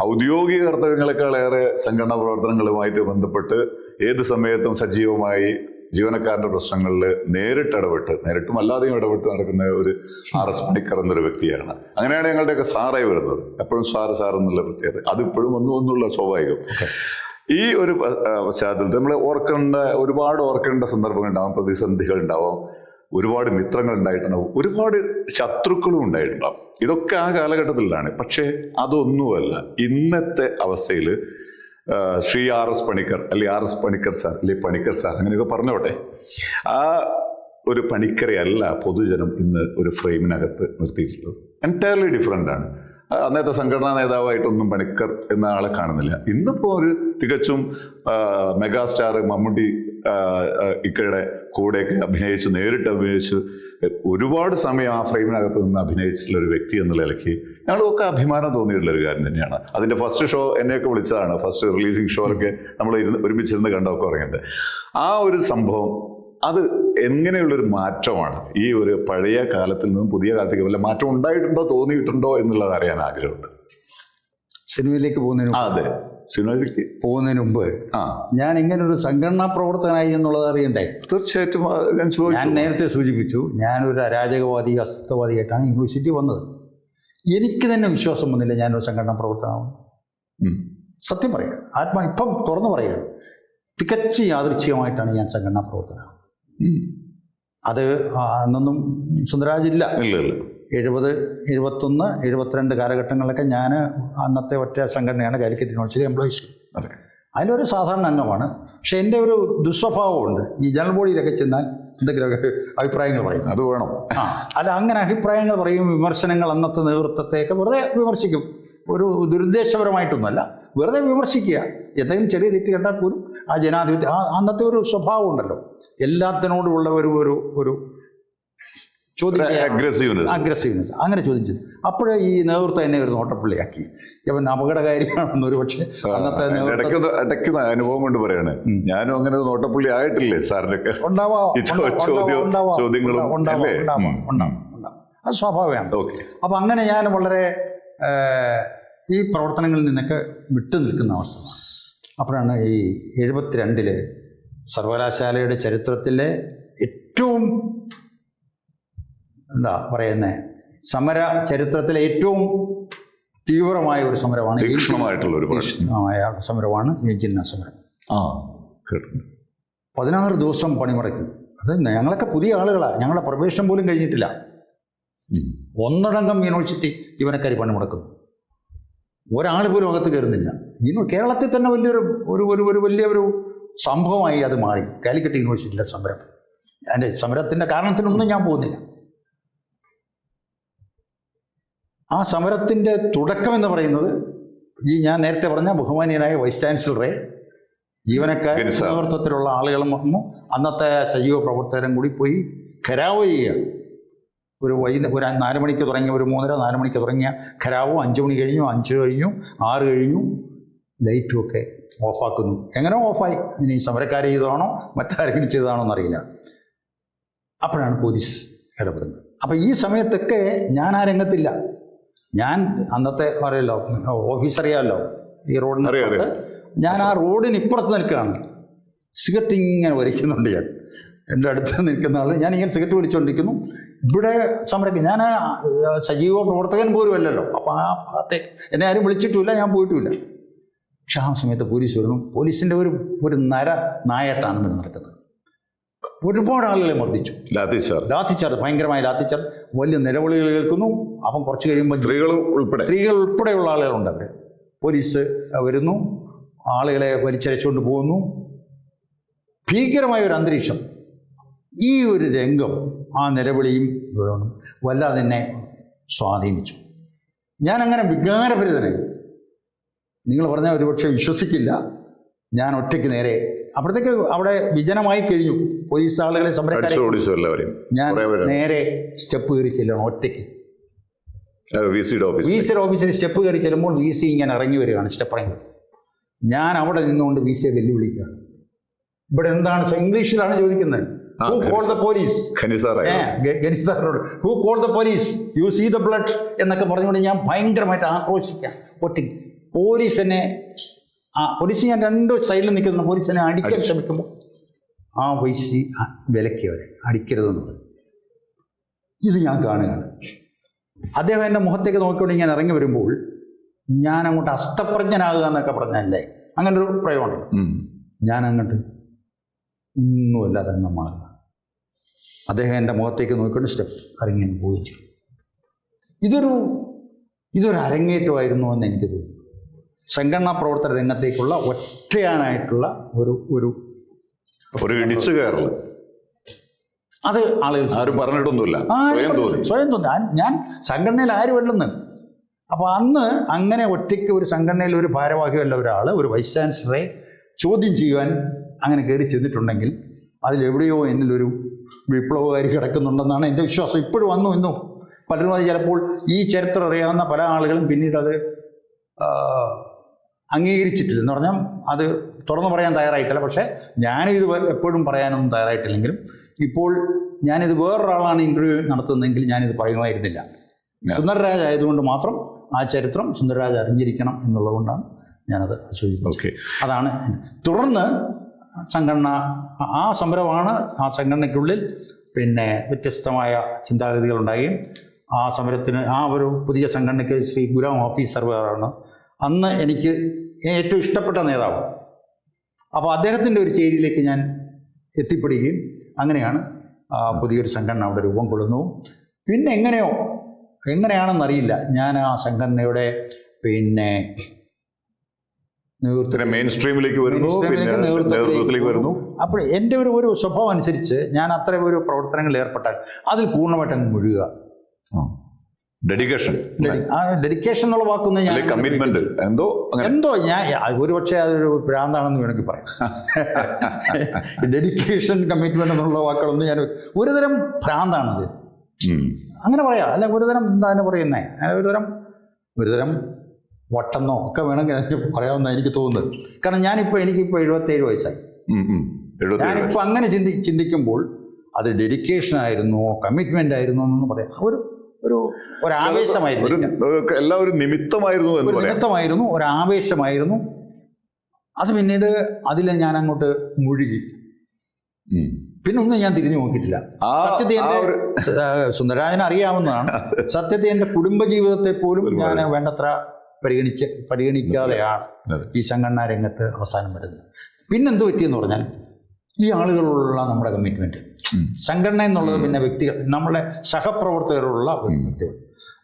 ഔദ്യോഗിക കർത്തവ്യങ്ങളെക്കാളേറെ സംഘടനാ പ്രവർത്തനങ്ങളുമായിട്ട് ബന്ധപ്പെട്ട് ഏത് സമയത്തും സജീവമായി ജീവനക്കാരുടെ പ്രശ്നങ്ങളിൽ നേരിട്ടും അല്ലാതെയും ഇടപെട്ട് നടക്കുന്ന ഒരു RS പണിക്കർ എന്നൊരു വ്യക്തിയാണ്. അങ്ങനെയാണ് ഞങ്ങളുടെയൊക്കെ സാറായി വരുന്നത്. എപ്പോഴും സാർ എന്നുള്ള പ്രത്യേകത അതിപ്പോഴും ഒന്നുള്ള സ്വാഭാവികം. ഈ ഒരു പശ്ചാത്തലത്തിൽ നമ്മൾ ഒരുപാട് ഓർക്കേണ്ട സന്ദർഭങ്ങൾ ഉണ്ടാവും, പ്രതിസന്ധികൾ ഉണ്ടാവും, ഒരുപാട് മിത്രങ്ങൾ ഉണ്ടായിട്ടുണ്ടാവും, ഒരുപാട് ശത്രുക്കളും ഉണ്ടായിട്ടുണ്ടാവും. ഇതൊക്കെ ആ കാലഘട്ടത്തിലാണ്. പക്ഷേ അതൊന്നുമല്ല ഇന്നത്തെ അവസ്ഥയിൽ ശ്രീ RS പണിക്കർ, അല്ലെങ്കിൽ RS പണിക്കർ സാർ, അല്ലെങ്കിൽ പണിക്കർ സാർ, അങ്ങനെയൊക്കെ പറഞ്ഞോട്ടെ. ആ ഒരു പണിക്കരെ അല്ല പൊതുജനം ഇന്ന് ഒരു ഫ്രെയിമിനകത്ത് നിർത്തിയിട്ടുള്ളത്. എൻറ്റയർലി ഡിഫറെൻ്റ് ആണ്. അന്നത്തെ സംഘടനാ നേതാവായിട്ടൊന്നും പണിക്കർ എന്ന ആളെ കാണുന്നില്ല. ഇന്നിപ്പോൾ ഒരു തികച്ചും മെഗാസ്റ്റാർ മമ്മൂട്ടി ഇക്കയുടെ കൂടെയൊക്കെ നേരിട്ട് അഭിനയിച്ച് ഒരുപാട് സമയം ആ ഫ്രെയിമിനകത്ത് നിന്ന് അഭിനയിച്ചിട്ടുള്ള ഒരു വ്യക്തി എന്നുള്ള നിലയ്ക്ക് ഞങ്ങളൊക്കെ അഭിമാനം തോന്നിയിട്ടുള്ള ഒരു കാര്യം തന്നെയാണ്. അതിൻ്റെ ഫസ്റ്റ് ഷോ എന്നെയൊക്കെ വിളിച്ചതാണ്. ഫസ്റ്റ് റിലീസിങ് ഷോയൊക്കെ നമ്മൾ ഒരുമിച്ചിരുന്ന് കണ്ടൊക്കെ പറയുന്നുണ്ട്. ആ ഒരു സംഭവം അത് എങ്ങനെയുള്ളൊരു മാറ്റമാണ് ഈ ഒരു പഴയ കാലത്തിൽ നിന്നും പുതിയ കാലത്തേക്ക് വല്ല മാറ്റം ഉണ്ടായിട്ടുണ്ടോ, തോന്നിയിട്ടുണ്ടോ എന്നുള്ളത് അറിയാൻ ആഗ്രഹമുണ്ട്. സിനിമയിലേക്ക് പോകുന്നതിന് മുമ്പ് ഞാൻ ഇങ്ങനൊരു സംഘടനാ പ്രവർത്തകനായി എന്നുള്ളത് അറിയണ്ടേ? തീർച്ചയായിട്ടും ഞാൻ നേരത്തെ സൂചിപ്പിച്ചു, ഞാനൊരു അരാജകവാദി, അസ്വസ്ഥവാദിയായിട്ടാണ് യൂണിവേഴ്സിറ്റി വന്നത്. എനിക്ക് തന്നെ വിശ്വാസം വന്നില്ല ഞാനൊരു സംഘടനാ പ്രവർത്തനമാവും. സത്യം പറയുക, ഇപ്പം തുറന്നു പറയുകയാണ്, തികച്ച് യാദൃച്ഛികമായിട്ടാണ് ഞാൻ സംഘടനാ പ്രവർത്തനമാകുന്നത്. അത് അന്നൊന്നും സുന്ദരരാജില്ല. 70, 71, 72 കാലഘട്ടങ്ങളിലൊക്കെ ഞാൻ അന്നത്തെ ഒറ്റ സംഘടനയാണ് കാലിക്കറ്റ് യൂണിവേഴ്സിറ്റി എംപ്ലോയീസ്. അതിലൊരു സാധാരണ അംഗമാണ്. പക്ഷെ എൻ്റെ ഒരു ദുസ്വഭാവമുണ്ട്, ഈ ജനറൽ ബോഡിയിലൊക്കെ ചെന്നാൽ എന്തെങ്കിലുമൊക്കെ അഭിപ്രായങ്ങൾ പറയും. അത് വേണം. അല്ല, അങ്ങനെ അഭിപ്രായങ്ങൾ പറയും, വിമർശനങ്ങൾ, അന്നത്തെ നേതൃത്വത്തെയൊക്കെ വെറുതെ വിമർശിക്കും. ഒരു ദുരുദ്ദേശപരമായിട്ടൊന്നുമല്ല, വെറുതെ വിമർശിക്കുക. എന്തെങ്കിലും ചെറിയ തെറ്റ് കണ്ടാൽ പോലും ആ ജനാധിപത്യം, അന്നത്തെ ഒരു സ്വഭാവം ഉണ്ടല്ലോ, എല്ലാത്തിനോടുമുള്ള ഒരു അഗ്രസീവ്നെസ്, അങ്ങനെ ചോദിച്ചത്. അപ്പോഴേ ഈ നേതൃത്വം എന്നെ ഒരു നോട്ടപ്പുള്ളിയാക്കി. അവൻ അപകടകാരിയാണെന്ന് ഒരു പക്ഷേ അന്നത്തെ ഇടയ്ക്ക് അനുഭവം കൊണ്ട് പറയാണ്, ഞാനും അങ്ങനെ ഒരു നോട്ടപ്പുള്ളി ആയിട്ടില്ലേ സാറിനൊക്കെ. അത് സ്വാഭാവികമാണ്. അപ്പം അങ്ങനെ ഞാൻ വളരെ ഈ പ്രവർത്തനങ്ങളിൽ നിന്നൊക്കെ വിട്ടു നിൽക്കുന്ന അവസ്ഥയാണ്. അപ്പോഴാണ് ഈ 72 സർവകലാശാലയുടെ ചരിത്രത്തിലെ ഏറ്റവും എന്താ പറയുന്നത്, സമര ചരിത്രത്തിലെ ഏറ്റവും തീവ്രമായ ഒരു സമരമാണ്, സമരമാണ് ഏജിന്ന സമരം. 16 ദിവസം പണിമുടക്കി. അത് ഞങ്ങളൊക്കെ പുതിയ ആളുകളാണ്, ഞങ്ങളുടെ പ്രവേശനം പോലും കഴിഞ്ഞിട്ടില്ല. ഒന്നടങ്കം യൂണിവേഴ്സിറ്റി ജീവനക്കാർ പണിമുടക്കുന്നു, ഒരാൾ പോലും അകത്ത് കയറുന്നില്ല. കേരളത്തിൽ തന്നെ വലിയൊരു സംഭവമായി അത് മാറി. കാലിക്കറ്റ് യൂണിവേഴ്സിറ്റിയിലെ സമരം. അതിൻ്റെ സമരത്തിൻ്റെ കാരണത്തിനൊന്നും ഞാൻ പോകുന്നില്ല. ആ സമരത്തിൻ്റെ തുടക്കം എന്ന് പറയുന്നത് ഈ ഞാൻ നേരത്തെ പറഞ്ഞ ബഹുമാനീയനായ വൈസ് ചാൻസലറെ, ജീവനക്കാർ, നേതൃത്വത്തിലുള്ള ആളുകളും വന്നു. അന്നത്തെ സജീവ പ്രവർത്തകരും കൂടി പോയി ഘെരാവ് ചെയ്യുകയാണ്. ഒരു 4 മണിക്ക് തുടങ്ങിയ, ഒരു 3:30-4 മണിക്ക് തുടങ്ങിയ ഘെരാവ് 5 മണി കഴിഞ്ഞു, 5 കഴിഞ്ഞു, 6 കഴിഞ്ഞു. ലൈറ്റും ഒക്കെ ഓഫാക്കുന്നു. എങ്ങനെ ഓഫായി? ഇനി സമരക്കാർ ചെയ്തതാണോ മറ്റാരെങ്കിലും ചെയ്തതാണോ എന്നറിയില്ല. അപ്പോഴാണ് പോലീസ് ഇടപെടുന്നത്. അപ്പം ഈ സമയത്തൊക്കെ ഞാൻ ആ രംഗത്തില്ല. ഞാൻ അന്നത്തെ അറിയാലോ, ഓഫീസ് അറിയാമല്ലോ, ഈ റോഡിന് ഞാൻ ആ റോഡിന് ഇപ്പുറത്ത് നിൽക്കുകയാണ്. സിഗരറ്റ് ഇങ്ങനെ വലിക്കുന്നുണ്ട്. ഞാൻ എൻ്റെ അടുത്ത് നിൽക്കുന്ന ആൾ, ഞാനിങ്ങനെ സിഗരറ്റ് വലിച്ചുകൊണ്ടിരിക്കുന്നു. ഇവിടെ സമരക്ക് ഞാൻ സജീവ പ്രവർത്തകൻ പോലും അല്ലല്ലോ. അപ്പോൾ ആ ഭാഗത്തേക്ക് എന്നെ ആരും വിളിച്ചിട്ടുമില്ല, ഞാൻ പോയിട്ടുമില്ല. പക്ഷെ ആ സമയത്ത് പോലീസ് വരുന്നു. പോലീസിൻ്റെ ഒരു നായാട്ടാണ് ഇവിടെ നടക്കുന്നത്. ഒരുപാട് ആളുകളെ മർദ്ദിച്ചു. ലാത്തിച്ചാർജ്, ഭയങ്കരമായ ലാത്തിച്ചാർജ്, വലിയ നിലവിളികൾ കേൾക്കുന്നു. അപ്പം കുറച്ച് കഴിയുമ്പോൾ സ്ത്രീകൾ ഉൾപ്പെടെയുള്ള ആളുകളുണ്ട്. അവർ പോലീസ് വരുന്നു, ആളുകളെ വലിച്ചരച്ചുകൊണ്ട് പോകുന്നു. ഭീകരമായ ഒരു അന്തരീക്ഷം. ഈ ഒരു രംഗം, ആ നിലവിളിയും വല്ലാതെ എന്നെ സ്വാധീനിച്ചു. ഞാനങ്ങനെ വികാരഭരിതനായി. നിങ്ങൾ പറഞ്ഞാൽ ഒരുപക്ഷെ വിശ്വസിക്കില്ല, ഞാൻ ഒറ്റയ്ക്ക് നേരെ, അപ്പോഴത്തേക്ക് അവിടെ വിജനമായി കഴിഞ്ഞു. പോലീസ് ആളുകളെ സമരക്കാരെ ഞാൻ നേരെ സ്റ്റെപ്പ് കയറി ചെല്ലണം ഒറ്റയ്ക്ക്. വി സിയുടെ ഓഫീസിൽ സ്റ്റെപ്പ് കയറി ചെല്ലുമ്പോൾ വി സി ഇങ്ങനെ ഇറങ്ങി വരികയാണ്, സ്റ്റെപ്പ് ഇറങ്ങി. ഞാൻ അവിടെ നിന്നുകൊണ്ട് വി സിയെ വെല്ലുവിളിക്കുകയാണ്. ഇവിടെ എന്താണ്, ഇംഗ്ലീഷിലാണ് ചോദിക്കുന്നത്. Who called the police? ഗനിസാറിനോട് who called the police? You see the blood എന്നൊക്കെ പറഞ്ഞുകൊണ്ട് ഞാൻ ഭയങ്കരമായിട്ട് ആക്രോശിക്കാം ഒറ്റയ്ക്ക്. പോലീസ് ഞാൻ 2 സൈഡിൽ നിൽക്കുന്ന പോലീസിനെ അടിക്കാൻ ശ്രമിക്കുമ്പോൾ ആ വൈസി വിലക്കിയവരെ അടിക്കരുതെന്നുള്ളത് ഇത് ഞാൻ കാണുകയാണ്. അദ്ദേഹം എൻ്റെ മുഖത്തേക്ക് നോക്കിക്കൊണ്ട് ഇങ്ങനെ ഇറങ്ങി വരുമ്പോൾ ഞാൻ അങ്ങോട്ട് അസ്തപ്രജ്ഞനാകുക എന്നൊക്കെ പറഞ്ഞല്ലേ, അങ്ങനെ ഒരു പ്രയോഗമുണ്ട്. ഞാൻ അങ്ങോട്ട് ഒന്നുമല്ലാതെ അങ്ങ് മാറുക. അദ്ദേഹം എൻ്റെ മുഖത്തേക്ക് നോക്കിക്കൊണ്ട് സ്റ്റെപ്പ് ഇറങ്ങി അങ്ങ് പോയിച്ചു. ഇതൊരു അരങ്ങേറ്റമായിരുന്നു എന്ന് എനിക്ക് തോന്നുന്നു. സംഘടനാ പ്രവർത്തന രംഗത്തേക്കുള്ള ഒറ്റയാനായിട്ടുള്ള ഒരു ഇടിച്ചു കയറൽ. അത് ആളുകൾ ആരും പറഞ്ഞിട്ടൊന്നുമില്ല, സ്വയം തോന്നി. ഞാൻ സംഘടനയിൽ ആരുമല്ലെന്ന്. അപ്പോൾ അന്ന് അങ്ങനെ ഒറ്റയ്ക്ക് ഒരു സംഘടനയിൽ ഒരു ഭാരവാഹിയല്ല ഒരാൾ, ഒരു വൈസ് ചാൻസലറെ ചോദ്യം ചെയ്യുവാൻ അങ്ങനെ കയറി ചെന്നിട്ടുണ്ടെങ്കിൽ അതിലെവിടെയോ എന്നിലൊരു വിപ്ലവകാരി കിടക്കുന്നുണ്ടെന്നാണ് എൻ്റെ വിശ്വാസം. ഇപ്പോഴും വന്നു ഇന്നും പലരും അത് ചിലപ്പോൾ ഈ ചരിത്രം അറിയാവുന്ന പല ആളുകളും പിന്നീട് അത് അംഗീകരിച്ചിട്ടില്ല. എന്ന് പറഞ്ഞാൽ അത് തുറന്നു പറയാൻ തയ്യാറായിട്ടില്ല. പക്ഷേ ഞാനിത് എപ്പോഴും പറയാനൊന്നും തയ്യാറായിട്ടില്ലെങ്കിലും ഇപ്പോൾ ഞാനിത് വേറൊരാളാണ് ഇൻ്റർവ്യൂ നടത്തുന്നതെങ്കിൽ ഞാനിത് പറയുമായിരുന്നില്ല. സുന്ദരരാജ് ആയതുകൊണ്ട് മാത്രം ആ ചരിത്രം സുന്ദരരാജ് അറിഞ്ഞിരിക്കണം എന്നുള്ളതുകൊണ്ടാണ് ഞാനത് സൂചിപ്പിച്ചത്. അതാണ്. തുടർന്ന് സംഘടന, ആ സമരമാണ് ആ സംഘടനയ്ക്കുള്ളിൽ പിന്നെ വ്യത്യസ്തമായ ചിന്താഗതികളുണ്ടാകുകയും ആ സമരത്തിന് ആ ഒരു പുതിയ സംഘടനയ്ക്ക് ശ്രീ ഗുലാം ഹാഫീസ് സർവറാണ് അന്ന് എനിക്ക് ഏറ്റവും ഇഷ്ടപ്പെട്ട നേതാവ്. അപ്പോൾ അദ്ദേഹത്തിൻ്റെ ഒരു ചേരിയിലേക്ക് ഞാൻ എത്തിപ്പെടുകയും അങ്ങനെയാണ് പുതിയൊരു സംഘടന അവിടെ രൂപം കൊള്ളുന്നു. പിന്നെ എങ്ങനെയാണെന്നറിയില്ല, ഞാൻ ആ സംഘടനയുടെ പിന്നെ നേതൃത്വം മെയിൻ സ്ട്രീമിലേക്ക് വരുന്നു, പിന്നെ നേതൃത്വത്തിലേക്ക് വരുന്നു. അപ്പോൾ എൻ്റെ ഒരു സ്വഭാവം അനുസരിച്ച് ഞാൻ അത്തരം ഒരു പ്രവർത്തനങ്ങളിൽ ഏർപ്പെട്ടാൽ അതിൽ പൂർണ്ണമായിട്ട് അങ്ങ് മുഴുകുക. ഡെഡിക്കേഷൻ, ഡെഡിക്കേഷൻ എന്നുള്ള വാക്കൊന്നും ഞാൻ കമ്മിറ്റ്മെന്റ് എന്തോ ഞാൻ ഒരുപക്ഷെ അതൊരു ഭ്രാന്താണെന്ന് വേണമെങ്കിൽ പറയാം. ഡെഡിക്കേഷൻ, കമ്മിറ്റ്മെന്റ് എന്നുള്ള വാക്കുകളൊന്നും ഞാൻ ഒരുതരം ഭ്രാന്താണത്, അങ്ങനെ പറയാം. അല്ല, ഒരുതരം എന്താണ് പറയുന്നത്, ഒരുതരം വട്ടെന്നോ ഒക്കെ വേണമെങ്കിൽ എനിക്ക് പറയാമെന്ന് എനിക്ക് തോന്നുന്നത്. കാരണം എനിക്കിപ്പോൾ 77 വയസ്സായി. ഞാനിപ്പോൾ അങ്ങനെ ചിന്തിക്കുമ്പോൾ അത് ഡെഡിക്കേഷൻ ആയിരുന്നോ കമ്മിറ്റ്മെന്റ് ആയിരുന്നോ എന്നൊന്നും പറയാം. ഒരു ആവേശമായിരുന്നു, എല്ലാം ഒരു നിമിത്തമായിരുന്നു, ഒരു ആവേശമായിരുന്നു. അത് പിന്നീട് അതിലെ ഞാൻ അങ്ങോട്ട് മുഴുകി. പിന്നെ ഒന്നും ഞാൻ തിരിഞ്ഞു നോക്കിയിട്ടില്ല. സത്യത്തെ എൻ്റെ സുന്ദരരാജനെ അറിയാവുന്നതാണ്. സത്യത്തെ എൻ്റെ കുടുംബജീവിതത്തെ പോലും ഞാൻ വേണ്ടത്ര പരിഗണിക്കാതെയാണ് ഈ സംഘടനാ രംഗത്ത് അവസാനം വരുന്നത്. പിന്നെന്ത് പറ്റിയെന്ന് പറഞ്ഞാൽ ഈ ആളുകളുള്ള നമ്മുടെ കമ്മിറ്റ്മെൻറ്റ്, സംഘടന എന്നുള്ളത് പിന്നെ വ്യക്തികൾ, നമ്മളെ സഹപ്രവർത്തകരുള്ള വ്യക്തികൾ,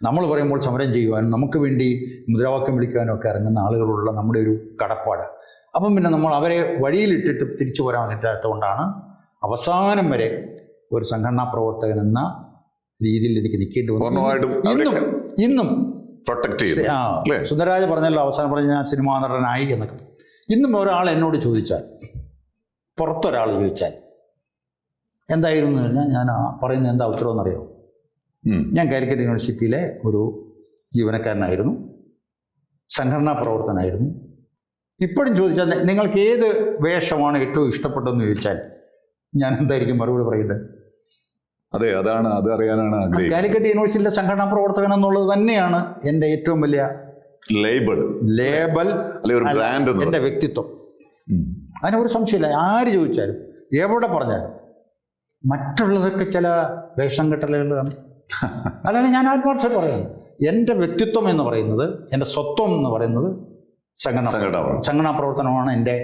നമ്മൾ പറയുമ്പോൾ സമരം ചെയ്യുവാനും നമുക്ക് വേണ്ടി മുദ്രാവാക്യം വിളിക്കാനും ഒക്കെ ഇറങ്ങുന്ന ആളുകളുള്ള നമ്മുടെ ഒരു കടപ്പാട്. അപ്പം പിന്നെ നമ്മൾ അവരെ വഴിയിലിട്ടിട്ട് തിരിച്ചു പോരാൻ പറ്റാത്തതുകൊണ്ടാണ് അവസാനം വരെ ഒരു സംഘടനാ പ്രവർത്തകൻ എന്ന രീതിയിൽ എനിക്ക് നിൽക്കേണ്ടി വന്നു. ഇന്നും സുന്ദരരാജ പറഞ്ഞല്ലോ, അവസാനം പറഞ്ഞ ഞാൻ സിനിമാ നടനായി എന്നൊക്കെ. ഇന്നും ഒരാൾ എന്നോട് ചോദിച്ചാൽ, പുറത്തൊരാൾ ചോദിച്ചാൽ എന്തായിരുന്നു പറഞ്ഞാൽ ഞാൻ പറയുന്നത് എന്താ ഉത്തരവ് എന്നറിയാമോ? ഞാൻ കാലിക്കറ്റ് യൂണിവേഴ്സിറ്റിയിലെ ഒരു ജീവനക്കാരനായിരുന്നു, സംഘടനാ പ്രവർത്തനായിരുന്നു. ഇപ്പോഴും ചോദിച്ചാൽ നിങ്ങൾക്ക് ഏത് വേഷമാണ് ഏറ്റവും ഇഷ്ടപ്പെട്ടതെന്ന് ചോദിച്ചാൽ ഞാൻ എന്തായിരിക്കും മറുപടി പറയുന്നത്? അത് അറിയാനാണ് ആഗ്രഹിക്കുന്നത്. കാലിക്കറ്റ് യൂണിവേഴ്സിറ്റിയിലെ സംഘടനാ പ്രവർത്തകൻ എന്നുള്ളത് തന്നെയാണ് എൻ്റെ ഏറ്റവും വലിയ ലേബൽ, എൻ്റെ വ്യക്തിത്വം. അതിനൊരു സംശയമില്ല. ആര് ചോദിച്ചാലും എവിടെ പറഞ്ഞാലും. മറ്റുള്ളതൊക്കെ ചില വേഷം കെട്ടലുകളാണ്. അല്ലെങ്കിൽ ഞാൻ ആത്മാർത്ഥമായിട്ട് പറയുന്നത്, എൻ്റെ വ്യക്തിത്വം എന്ന് പറയുന്നത്, എൻ്റെ സ്വത്വം എന്ന് പറയുന്നത് സംഘടനാ പ്രവർത്തനമാണ് എൻ്റെ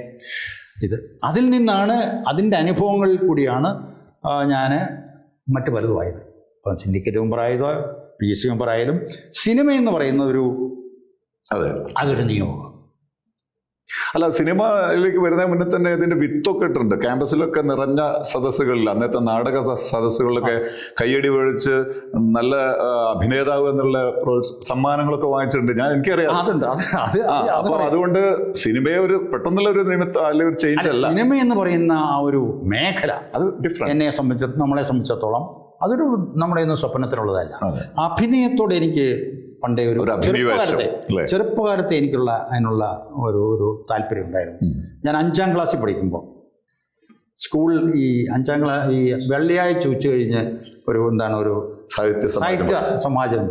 ഇത്. അതിൽ നിന്നാണ്, അതിൻ്റെ അനുഭവങ്ങളിൽ കൂടിയാണ് ഞാൻ മറ്റു പലതും ആയത്. ഇപ്പം സിൻഡിക്കേറ്റ് മെമ്പറായതോ PSC മെമ്പറായാലും സിനിമ എന്ന് പറയുന്ന അതൊരു നിയോഗം. അല്ല, സിനിമയിലേക്ക് വരുന്നതിന് മുന്നേ തന്നെ ഇതിന്റെ വിത്തൊക്കെ ഇട്ടിട്ടുണ്ട്. ക്യാമ്പസിലൊക്കെ നിറഞ്ഞ സദസ്സുകളിൽ, അന്നത്തെ നാടക സദസ്സുകളിലൊക്കെ കയ്യടി വഴിച്ച് നല്ല അഭിനേതാവ് എന്നുള്ള സമ്മാനങ്ങളൊക്കെ വാങ്ങിച്ചിട്ടുണ്ട്. എനിക്കറിയാം. അപ്പൊ അതുകൊണ്ട് സിനിമയെ ഒരു പെട്ടെന്നുള്ള ഒരു നിമിത്തം അല്ലെങ്കിൽ ഒരു ചേഞ്ച് അല്ല. സിനിമ എന്ന് പറയുന്ന ആ ഒരു മേഖല അത് ഡിഫറെന്റ്. നമ്മളെ സംബന്ധിച്ചിടത്തോളം അതൊരു നമ്മുടെ ഒന്നും സ്വപ്നത്തിനുള്ളതല്ല. അഭിനയത്തോടെ എനിക്ക് പണ്ടേ ഒരു ചെറുപ്പകാലത്തെ എനിക്കുള്ള അതിനുള്ള ഒരു താല്പര്യം ഉണ്ടായിരുന്നു. ഞാൻ 5ാം ക്ലാസ്സിൽ പഠിക്കുമ്പോൾ സ്കൂളിൽ ഈ വെള്ളിയാഴ്ച ഉച്ച കഴിഞ്ഞ് ഒരു സാഹിത്യ സമാജം.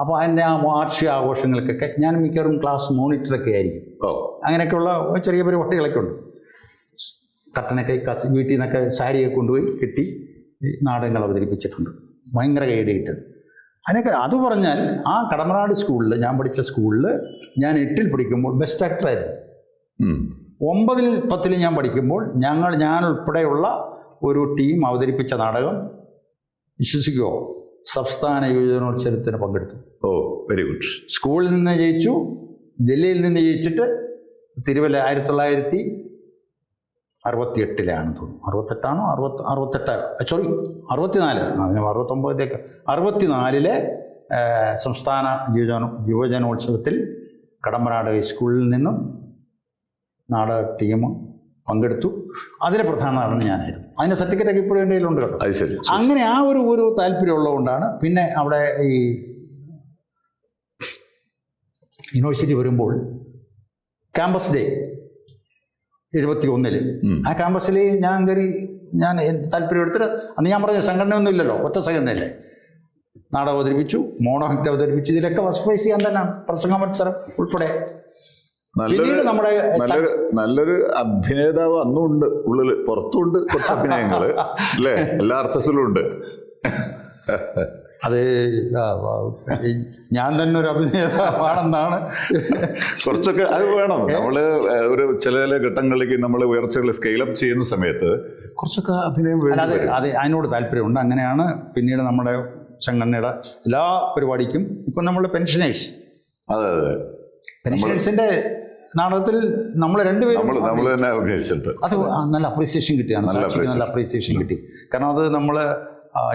അപ്പോൾ അതിൻ്റെ ആ വാർഷിക ആഘോഷങ്ങൾക്കൊക്കെ ഞാൻ മിക്കവാറും ക്ലാസ് മോണിറ്ററൊക്കെ ആയിരിക്കും. അങ്ങനെയൊക്കെയുള്ള ചെറിയ പരിപാടികളൊക്കെ ഉണ്ട്. കട്ടനൊക്കെ വീട്ടിൽ നിന്നൊക്കെ സാരിയൊക്കെ കൊണ്ടുപോയി കെട്ടി നാടകങ്ങൾ അവതരിപ്പിച്ചിട്ടുണ്ട്. ഭയങ്കര കൈയടിയിട്ടുണ്ട് അതിനൊക്കെ. അത് പറഞ്ഞാൽ ആ കടമനാട് സ്കൂളിൽ, ഞാൻ പഠിച്ച സ്കൂളിൽ ഞാൻ 8ൽ പഠിക്കുമ്പോൾ ബെസ്റ്റ് ആക്ടറായിരുന്നു. 9ൽ 10ൽ ഞാൻ പഠിക്കുമ്പോൾ ഞാൻ ഉൾപ്പെടെയുള്ള ഒരു ടീം അവതരിപ്പിച്ച നാടകം, വിശ്വസിക്കുമോ, സംസ്ഥാന യുവജനോത്സവത്തിന് പങ്കെടുത്തു. Very good. സ്കൂളിൽ നിന്ന് ജയിച്ചു, ജില്ലയിൽ നിന്ന് ജയിച്ചിട്ട് തിരുവല്ല 1968 തോന്നുന്നു. 68 64 സംസ്ഥാന യുവജനോത്സവത്തിൽ കടമ്പനാട് ഹൈസ്കൂളിൽ നിന്നും നാടക ടീം പങ്കെടുത്തു. അതിലെ പ്രധാന നടൻ ഞാനായിരുന്നു. അതിൻ്റെ സർട്ടിഫിക്കറ്റൊക്കെ ഇപ്പോഴും എൻ്റെ കയ്യിലുണ്ട് കേട്ടോ. അങ്ങനെ ആ ഒരു താല്പര്യമുള്ളതുകൊണ്ടാണ് പിന്നെ അവിടെ ഈ യൂണിവേഴ്സിറ്റി വരുമ്പോൾ ക്യാമ്പസ് ഡേ 71 ആ ക്യാമ്പസിൽ ഞാൻ താല്പര്യം എടുത്തിട്ട്, അന്ന് ഞാൻ പറഞ്ഞ സംഘടനയൊന്നും ഇല്ലല്ലോ, ഒറ്റ സംഘടനയല്ലേ, നാടകം അവതരിപ്പിച്ചു, മോണോ ആക്ട് അവതരിപ്പിച്ചു. ഇതിലൊക്കെ ഫസ്റ്റ് പ്രൈസ് ചെയ്യാൻ തന്നെയാണ്, പ്രസംഗ മത്സരം ഉൾപ്പെടെ. പിന്നീട് നമ്മുടെ നല്ലൊരു അഭിനേതാവ് അന്നും ഉണ്ട് ഉള്ളിൽ, പുറത്തുണ്ട് കുറച്ച് അഭിനയങ്ങള് അല്ലേ, എല്ലാ അർത്ഥത്തിലും ഉണ്ട്. അത് ഞാൻ തന്നെ ഒരു അഭിനേതാവാണെന്നാണ്. കുറച്ചൊക്കെ അത് വേണം. നമ്മള് ഒരു ചില ഘട്ടങ്ങളിലേക്ക് നമ്മൾ ഉയർച്ചകൾ സ്കെയിലപ്പ് ചെയ്യുന്ന സമയത്ത് കുറച്ചൊക്കെ അഭിനയം അതിനോട് താല്പര്യമുണ്ട്. അങ്ങനെയാണ് പിന്നീട് നമ്മുടെ സംഘടനയുടെ എല്ലാ പരിപാടിക്കും ഇപ്പം നമ്മൾ പെൻഷനേഴ്സ്, അതെ പെൻഷനേഴ്സിൻ്റെ നാടകത്തിൽ നമ്മൾ രണ്ടുപേരും നമ്മൾ തന്നെ അഭിനയിച്ചിട്ട് അത് നല്ല അപ്രീസിയേഷൻ കിട്ടിയാണ്. സാക്ഷിക്ക് നല്ല അപ്രീസിയേഷൻ കിട്ടി. കാരണം അത് നമ്മൾ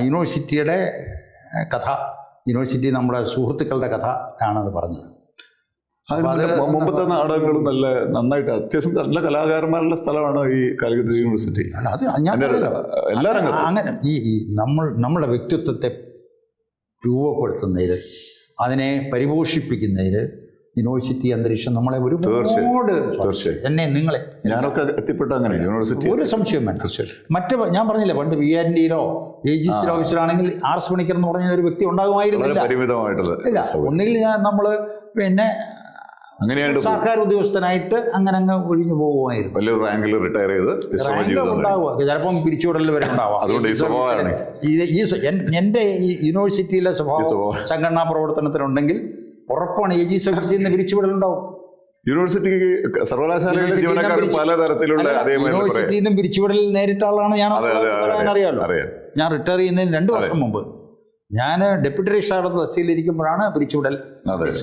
യൂണിവേഴ്സിറ്റിയുടെ കഥ, യൂണിവേഴ്സിറ്റി നമ്മുടെ സുഹൃത്തുക്കളുടെ കഥ ആണത് പറഞ്ഞത്. മുമ്പത്തെ നാടകങ്ങൾ നല്ല നന്നായിട്ട് അത്യാവശ്യം നല്ല കലാകാരന്മാരുടെ സ്ഥലമാണ് ഈ കാലിക്കറ്റ് യൂണിവേഴ്സിറ്റി. അത് ഞാൻ അങ്ങനെ ഈ നമ്മുടെ വ്യക്തിത്വത്തെ രൂപപ്പെടുത്തുന്നതിൽ, അതിനെ പരിപോഷിപ്പിക്കുന്നതിൽ യൂണിവേഴ്സിറ്റി അന്തരീക്ഷം നമ്മളെ ഒരുപാട് എന്നെ നിങ്ങളെ ഞാനൊക്കെ എത്തിപ്പെട്ട അങ്ങനെ യൂണിവേഴ്സിറ്റി ഒരു സംശയം വേണ്ട. മറ്റ് ഞാൻ പറഞ്ഞില്ലേ, പണ്ട് BRNDയിലോ AGC ഓഫീസറാണെങ്കിൽ RS പണിക്കർ എന്ന് പറഞ്ഞ ഒരു വ്യക്തി ഉണ്ടാകുമായിരുന്നില്ല. പരിമിതമായിട്ടുള്ള ഇല്ല. ഒന്നുകിൽ നമ്മൾ പിന്നെ സർക്കാർ ഉദ്യോഗസ്ഥനായിട്ട് അങ്ങനെ അങ്ങ് ഒഴിഞ്ഞു പോകുമായിരുന്നു. വലിയ റാങ്കിൽ റിട്ടയർ ചെയ്ത് ഉണ്ടാവുക, ചിലപ്പം പിരിച്ചുവിടൽ വരെ ഉണ്ടാവാം. എൻ്റെ യൂണിവേഴ്സിറ്റിയിലെ സ്വഭാവം സംഘടനാ പ്രവർത്തനത്തിനുണ്ടെങ്കിൽ ഉറപ്പാണ് AGC ഓഫീസിൽ നിന്ന് പിരിച്ചുവിടലുണ്ടാവും. യൂണിവേഴ്സിറ്റിക്ക് സർവകലാശാലയിലെ ജീവനക്കാർ പലതരത്തിലുള്ള യൂണിവേഴ്സിറ്റിയിൽ നിന്നും പിരിച്ചുവിടൽ നേരിട്ട ആളാണ് ഞാൻ. അറിയാമല്ലോ, ഞാൻ റിട്ടയർ ചെയ്യുന്നതിന് 2 വർഷം മുമ്പ് ഞാൻ ഡെപ്യൂട്ടി രജിസ്ട്രാർ തസ്തിയിലിരിക്കുമ്പോഴാണ് പിരിച്ചുവിടൽ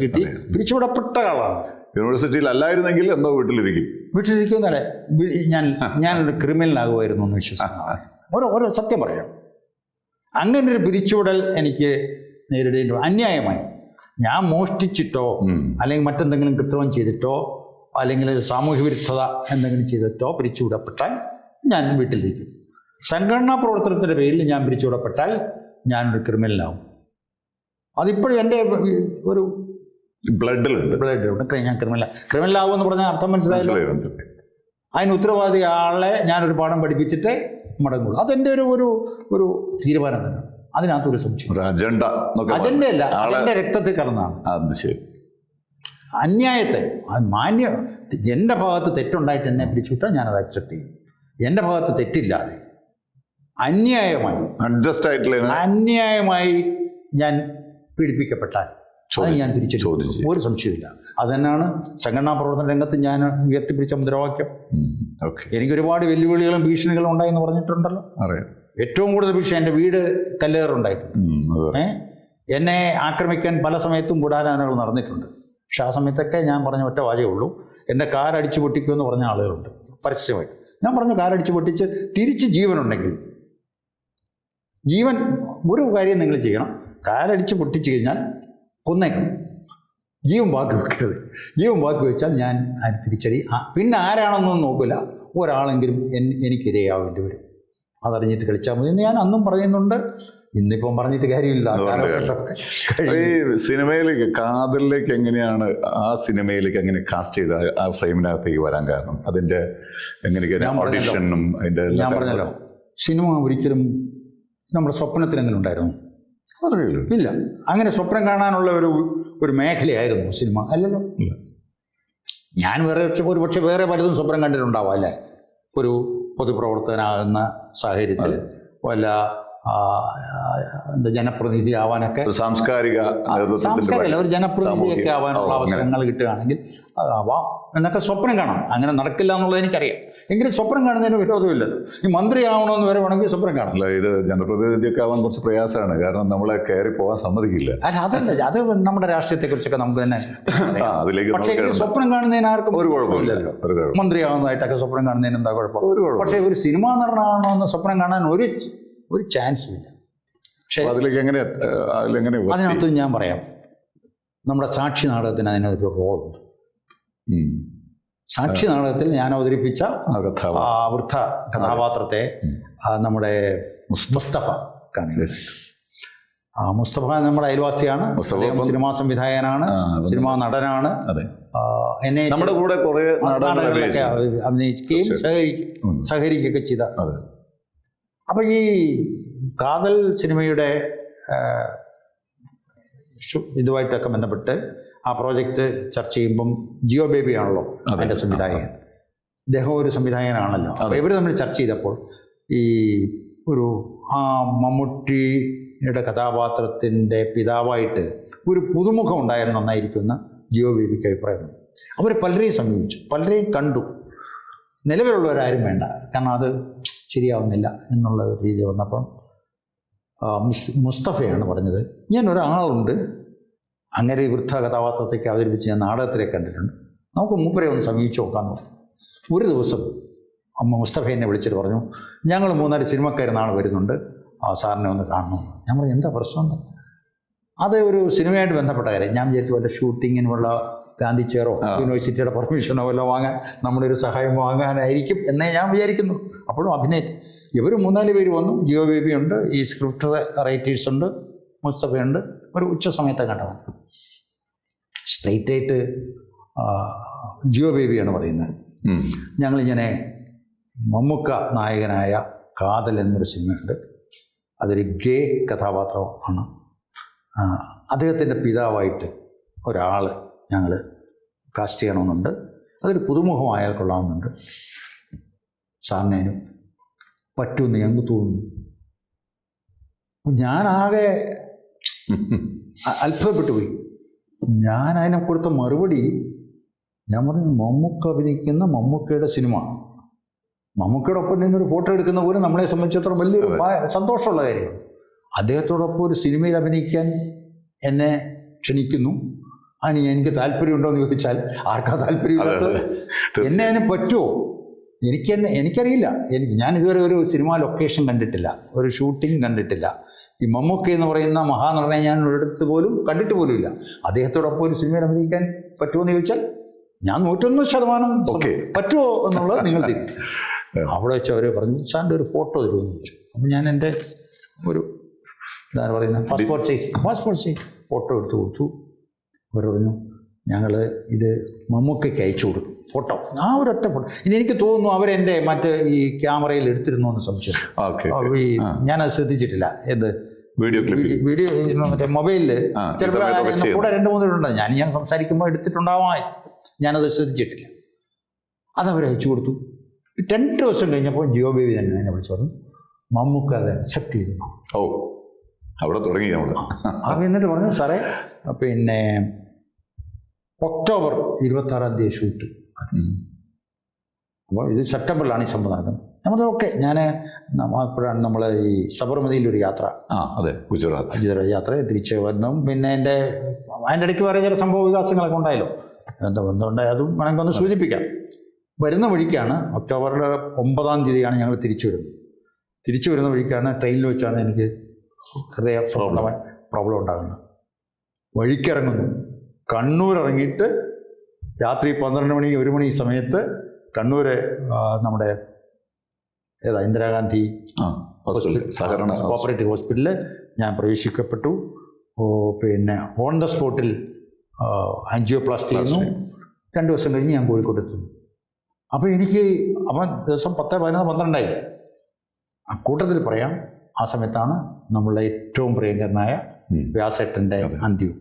കിട്ടി. പിരിച്ചുവിടപ്പെട്ട ആളാണ്. യൂണിവേഴ്സിറ്റിയിൽ അല്ലായിരുന്നെങ്കിൽ എന്തോ വീട്ടിലിരിക്കുന്നല്ലേ ഞാനൊരു ക്രിമിനലാകുമായിരുന്നു എന്ന് വിശ്വസിക്കുന്നു. ഓരോ സത്യം പറയാം. അങ്ങനെ ഒരു പിരിച്ചുവിടൽ എനിക്ക് നേരിടേണ്ടി അന്യായമായി. ഞാൻ മോഷ്ടിച്ചിട്ടോ അല്ലെങ്കിൽ മറ്റെന്തെങ്കിലും കൃത്രിമം ചെയ്തിട്ടോ അല്ലെങ്കിൽ സാമൂഹ്യ വിരുദ്ധത എന്തെങ്കിലും ചെയ്തിട്ടോ പിരിച്ചുവിടപ്പെട്ടാൽ ഞാൻ വീട്ടിലിരിക്കും. സംഘടനാ പ്രവർത്തനത്തിൻ്റെ പേരിൽ ഞാൻ പിരിച്ചുവിടപ്പെട്ടാൽ ഞാനൊരു ക്രിമിനലാവും. അതിപ്പോഴും എൻ്റെ ഒരു ബ്ലഡിലുണ്ട്. ഞാൻ ക്രിമിനലാവും എന്ന് പറഞ്ഞാൽ അർത്ഥം മനസ്സിലായല്ലോ. അതിന് ഉത്തരവാദി ആളെ ഞാനൊരു പാഠം പഠിപ്പിച്ചിട്ടേ മടങ്ങുള്ളൂ. അതെൻ്റെ ഒരു തീരുമാനം തന്നെ. അതിനകത്തൊരു സംശയം. അജണ്ടയല്ല, അതെൻ്റെ രക്തത്തിൽ കടന്നാണ്. അന്യായത്തെ എൻ്റെ ഭാഗത്ത് തെറ്റുണ്ടായിട്ട് എന്നെ പിരിച്ചുവിട്ടാൽ ഞാനത് അക്സെപ്റ്റ് ചെയ്യും. എൻ്റെ ഭാഗത്ത് തെറ്റില്ലാതെ അന്യായമായി ഞാൻ പീഡിപ്പിക്കപ്പെട്ടാൽ അത് ഞാൻ തിരിച്ചെടുക്കും. ഒരു സംശയമില്ല. അത് തന്നെയാണ് സംഘടനാ പ്രവർത്തന രംഗത്ത് ഞാൻ ഉയർത്തിപ്പിടിച്ച മുദ്രാവാക്യം. എനിക്കൊരുപാട് വെല്ലുവിളികളും ഭീഷണികളും ഉണ്ടായെന്ന് പറഞ്ഞിട്ടുണ്ടല്ലോ. ഏറ്റവും കൂടുതൽ ഭീഷണി എൻ്റെ വീട് കല്ലേറുണ്ടായിട്ടുണ്ട്. എന്നെ ആക്രമിക്കാൻ പല സമയത്തും ഗൂഢാലോചനകൾ നടന്നിട്ടുണ്ട്. പക്ഷെ ആ സമയത്തൊക്കെ ഞാൻ പറഞ്ഞ ഒറ്റ വാചകമേ ഉള്ളൂ, എൻ്റെ കാരടിച്ചു പൊട്ടിക്കുമെന്ന് പറഞ്ഞ ആളുകളുണ്ട് പരസ്യമായിട്ട്. ഞാൻ പറഞ്ഞു, കാരടിച്ചു പൊട്ടിച്ച് തിരിച്ച് ജീവനുണ്ടെങ്കിൽ ഒരു കാര്യം നിങ്ങൾ ചെയ്യണം, കാലടിച്ച് പൊട്ടിച്ചു കഴിഞ്ഞാൽ കൊന്നേക്കണം, ജീവൻ ബാക്കി വെക്കരുത്. ജീവൻ ബാക്കി വെച്ചാൽ ഞാൻ അതിന് തിരിച്ചടി പിന്നെ ആരാണെന്നൊന്നും നോക്കില്ല, ഒരാളെങ്കിലും എനിക്കിരയാവേണ്ടി വരും. അതറിഞ്ഞിട്ട് കളിച്ചാൽ മതി എന്ന് ഞാൻ അന്നും പറയുന്നുണ്ട്. ഇന്നിപ്പം പറഞ്ഞിട്ട് കാര്യമില്ല. ഈ സിനിമയിലേക്ക് കാതലിലേക്ക് എങ്ങനെയാണ് ആ സിനിമയിലേക്ക് എങ്ങനെ കാസ്റ്റ് ചെയ്ത് ആ ഫ്രെയിമിനകത്തേക്ക് വരാൻ കാരണം? അതിൻ്റെ എങ്ങനെയൊക്കെ ഓഡിഷനും അതിൻ്റെ ഞാൻ പറഞ്ഞല്ലോ, സിനിമ ഒരിക്കലും നമ്മുടെ സ്വപ്നത്തിലെങ്കിലും ഉണ്ടായിരുന്നു? ഇല്ല. അങ്ങനെ സ്വപ്നം കാണാനുള്ള ഒരു മേഖലയായിരുന്നു സിനിമ അല്ലല്ലോ. ഞാൻ ഒരുപക്ഷെ വേറെ പലതും സ്വപ്നം കണ്ടിട്ടുണ്ടാവാം അല്ലേ. ഒരു പൊതുപ്രവർത്തകനാകുന്ന സാഹചര്യത്തിൽ വല്ല ജനപ്രതിനിധി ആവാനൊക്കെ, സാംസ്കാരിക ഒരു ജനപ്രതിനിധിയൊക്കെ ആവാനുള്ള അവസരങ്ങൾ കിട്ടുകയാണെങ്കിൽ ആവാം എന്നൊക്കെ സ്വപ്നം കാണാം. അങ്ങനെ നടക്കില്ല എന്നുള്ളത് എനിക്കറിയാം. എങ്കിലും സ്വപ്നം കാണുന്നതിന് വിരോധമില്ലല്ലോ. ഈ മന്ത്രി ആവണമെന്ന് വരെ വേണമെങ്കിൽ സ്വപ്നം കാണാം. ഇത് ജനപ്രതിനിധിയൊക്കെ ആവാൻ കുറച്ച് പ്രയാസമാണ്, കാരണം നമ്മളെ കയറി പോകാൻ സമ്മതിക്കില്ല. അതല്ല, അത് നമ്മുടെ രാഷ്ട്രീയത്തെക്കുറിച്ചൊക്കെ നമുക്ക് തന്നെ. പക്ഷേ സ്വപ്നം കാണുന്നതിന് ആർക്കും ഒരു കുഴപ്പമില്ലല്ലോ. മന്ത്രി ആവുന്നതായിട്ടൊക്കെ സ്വപ്നം കാണുന്നതിന് എന്താ കുഴപ്പം? പക്ഷേ ഒരു സിനിമാ നടനാവണമെന്ന് സ്വപ്നം കാണാൻ ഒരു ചാൻസും ഇല്ല. പക്ഷേ അതിനകത്ത് ഞാൻ പറയാം, നമ്മുടെ സാക്ഷി നാടകത്തിന് അതിനൊരു റോളുണ്ട്. സാക്ഷി നാടകത്തിൽ ഞാൻ അവതരിപ്പിച്ച വൃദ്ധ കഥാപാത്രത്തെ നമ്മുടെ മുസ്തഫ കാണിക്കുന്നത്. മുസ്തഫ നമ്മുടെ അയൽവാസിയാണ്. സിനിമാ സംവിധായകനാണ്, സിനിമാ നടനാണ്. എന്നെ നമ്മുടെ കൂടെ കുറേ നാടകങ്ങളിലൊക്കെ അഭിനയിക്കുകയും സഹകരിക്കുകയൊക്കെ ചെയ്ത. അപ്പം ഈ കാതൽ സിനിമയുടെ ഇതുമായിട്ടൊക്കെ ബന്ധപ്പെട്ട് ആ പ്രോജക്റ്റ് ചർച്ച ചെയ്യുമ്പം ജിയോ ബേബി ആണല്ലോ അതിൻ്റെ സംവിധായകൻ. ഇദ്ദേഹം ഒരു സംവിധായകനാണല്ലോ. അപ്പോൾ ഇവർ തമ്മിൽ ചർച്ച ചെയ്തപ്പോൾ ഈ മമ്മൂട്ടിയുടെ കഥാപാത്രത്തിൻ്റെ പിതാവായിട്ട് ഒരു പുതുമുഖം ഉണ്ടായാൽ നന്നായിരിക്കുമെന്ന് ജിയോ ബേബിക്ക് അഭിപ്രായം വന്നു. അവർ പലരെയും സമീപിച്ചു, പലരെയും കണ്ടു. നിലവിലുള്ളവരാരും വേണ്ട, കാരണം അത് ശരിയാവുന്നില്ല എന്നുള്ള ഒരു രീതി വന്നപ്പം മുസ്തഫയാണ് പറഞ്ഞത്, ഞാൻ ഒരാളുണ്ട് അങ്ങനെ വൃദ്ധ കഥാപാത്രത്തേക്ക് അവതരിപ്പിച്ച് ഞാൻ നാടകത്തിലേക്ക് കണ്ടിട്ടുണ്ട്, നമുക്ക് മൂപ്പരെ ഒന്ന് സമീപിച്ച് നോക്കാമെന്ന് പറഞ്ഞു. ഒരു ദിവസം അമ്മ മുസ്തഫ എന്നെ വിളിച്ചിട്ട് പറഞ്ഞു, ഞങ്ങൾ 3-4 സിനിമക്കാർ നാളെ വരുന്നുണ്ട്, സാറിനെ ഒന്ന് കാണണം. ഞാൻ പറഞ്ഞു, എന്താ പ്രശ്നം എന്താ? അത് ഒരു സിനിമയായിട്ട് ബന്ധപ്പെട്ട കാര്യം. ഞാൻ വിചാരിച്ചു വല്ല ഷൂട്ടിങ്ങിനുള്ള ഗാന്ധി ചെയറോ യൂണിവേഴ്സിറ്റിയുടെ പെർമിഷനോ വല്ല വാങ്ങാൻ നമ്മുടെ ഒരു സഹായം വാങ്ങാനായിരിക്കും എന്നേ ഞാൻ വിചാരിക്കുന്നു. അപ്പോഴും ഇവർ 3-4 പേര് വന്നു. ജിയോ ബേബി ഉണ്ട്, ഈ സ്ക്രിപ്റ്റ് റൈറ്റേഴ്സ് ഉണ്ട്, മുസ്തഫയുണ്ട്. ഒരു ഉച്ച സമയത്തെ കണ്ടവൻ സ്ട്രെയിറ്റ് ആയിട്ട് ജിയോ ബേബിയാണ് പറയുന്നത്. ഞങ്ങളിങ്ങനെ മമ്മൂക്ക നായകനായ കാതൽ എന്നൊരു സിനിമയുണ്ട്. അതൊരു ഗേ കഥാപാത്രമാണ്. അദ്ദേഹത്തിൻ്റെ പിതാവായിട്ട് ഒരാൾ ഞങ്ങൾ കാസ്റ്റ് ചെയ്യണമെന്നുണ്ട്. അതൊരു പുതുമുഖമായാൽ കൊള്ളാമെന്നുണ്ട്. സാറിനേനും പറ്റുമെന്ന് ഞങ്ങൾക്ക് തോന്നുന്നു. ഞാനാകെ അത്ഭുതപ്പെട്ടു പോയി. ഞാൻ അതിനെ കൊടുത്ത മറുപടി, ഞാൻ പറഞ്ഞു, മമ്മൂക്ക അഭിനയിക്കുന്ന മമ്മൂക്കയുടെ സിനിമ, മമ്മൂക്കയുടെ ഒപ്പം നിന്നൊരു ഫോട്ടോ എടുക്കുന്ന പോലും നമ്മളെ സംബന്ധിച്ചിടത്തോളം വലിയൊരു സന്തോഷമുള്ള കാര്യമാണ്. അദ്ദേഹത്തോടൊപ്പം ഒരു സിനിമയിൽ അഭിനയിക്കാൻ എന്നെ ക്ഷണിക്കുന്നു. അതിന് എനിക്ക് താല്പര്യമുണ്ടോ എന്ന് ചോദിച്ചാൽ ആർക്കാ താല്പര്യമില്ലാത്തത്? എന്നെ അതിന് പറ്റുമോ? എനിക്കറിയില്ല. ഞാൻ ഇതുവരെ ഒരു സിനിമ ലൊക്കേഷൻ കണ്ടിട്ടില്ല, ഒരു ഷൂട്ടിംഗ് കണ്ടിട്ടില്ല. ഈ മമ്മൂക്ക എന്ന് പറയുന്ന മഹാനടനെ ഞാൻ ഒരിടത്ത് പോലും കണ്ടിട്ട് പോലുമില്ല. അദ്ദേഹത്തോടൊപ്പം ഒരു സിനിമയിൽ അഭിനയിക്കാൻ പറ്റുമോ എന്ന് ചോദിച്ചാൽ ഞാൻ 101% പറ്റുമോ എന്നുള്ളത് നിങ്ങൾ തിരിച്ചു. അവിടെ വെച്ച് അവർ പറഞ്ഞു, സാറിൻ്റെ ഒരു ഫോട്ടോ തരുമെന്ന് ചോദിച്ചു. അപ്പം ഞാൻ എൻ്റെ ഒരു എന്താണ് പറയുന്നത് പാസ്പോർട്ട് സൈസ് ഫോട്ടോ എടുത്ത് കൊടുത്തു. അവർ പറഞ്ഞു, ഞങ്ങൾ ഇത് മമ്മൂക്കയ്ക്ക് അയച്ചു കൊടുക്കും ഫോട്ടോ. ആ ഒരൊറ്റ ഫോട്ടോ. ഇനി എനിക്ക് തോന്നുന്നു അവരെൻ്റെ മറ്റ് ഈ ക്യാമറയിൽ എടുത്തിരുന്നു എന്ന് സംശയം. ഈ ഞാനത് ശ്രദ്ധിച്ചിട്ടില്ല. വീഡിയോ മറ്റേ മൊബൈലിൽ ചിലപ്പോൾ കൂടെ 2-3 പേരുണ്ട്. ഞാൻ സംസാരിക്കുമ്പോൾ എടുത്തിട്ടുണ്ടാവാം. ഞാനത് ശ്രദ്ധിച്ചിട്ടില്ല. അതവർ അയച്ചു കൊടുത്തു. 2 ദിവസം കഴിഞ്ഞപ്പോൾ ജിയോ ബേബി തന്നെ എന്നെ വിളിച്ചു പറഞ്ഞു, മമ്മൂക്ക അത് അക്സെപ്റ്റ് ചെയ്തു. അവിടെ തുടങ്ങി അപ്പം എന്നിട്ട് പറഞ്ഞു, സാറേ പിന്നെ ഒക്ടോബർ 26 ഷൂട്ട്. അപ്പോൾ ഇത് സെപ്റ്റംബറിലാണ് ഈ സംഭവം നടക്കുന്നത്. നമ്മൾ ഓക്കെ. അപ്പോഴാണ് നമ്മൾ ഈ സബർമതിയിലൊരു യാത്ര, ഗുജറാത്ത് യാത്ര തിരിച്ച് വന്നു. പിന്നെ അതിൻ്റെ ഇടയ്ക്ക് വേറെ ചില സംഭവ വികാസങ്ങളൊക്കെ ഉണ്ടായല്ലോ. എന്താ ബന്ധമുണ്ടായി അതും വേണമെങ്കിൽ ഒന്ന് സൂചിപ്പിക്കാം. വരുന്ന വഴിക്കാണ് ഒക്ടോബർ 9 ഞങ്ങൾ തിരിച്ചു വരുന്ന വഴിക്കാണ് ട്രെയിനിൽ വെച്ചാണ് എനിക്ക് ഹൃദയ സംബന്ധമായ പ്രോബ്ലം ഉണ്ടാകുന്നത്. വഴിക്കിറങ്ങുന്നു. കണ്ണൂർ ഇറങ്ങിയിട്ട് രാത്രി 12 മണി 1 മണി സമയത്ത് കണ്ണൂർ നമ്മുടെ ഇന്ദിരാഗാന്ധി കോപ്പറേറ്റീവ് ഹോസ്പിറ്റലിൽ ഞാൻ പ്രവേശിക്കപ്പെട്ടു. പിന്നെ ഓൺ ദ സ്പോട്ടിൽ ആൻജിയോപ്ലാസ്റ്റി ചെയ്യുന്നു. 2 ദിവസം കഴിഞ്ഞ് ഞാൻ കോഴിക്കോട്ട് എത്തുന്നു. അപ്പോൾ ദിവസം 10, 11, 12 അക്കൂട്ടത്തിൽ പറയാം. ആ സമയത്താണ് നമ്മളുടെ ഏറ്റവും പ്രിയങ്കരനായ വ്യാസേട്ടൻ്റെ അന്ത്യവും.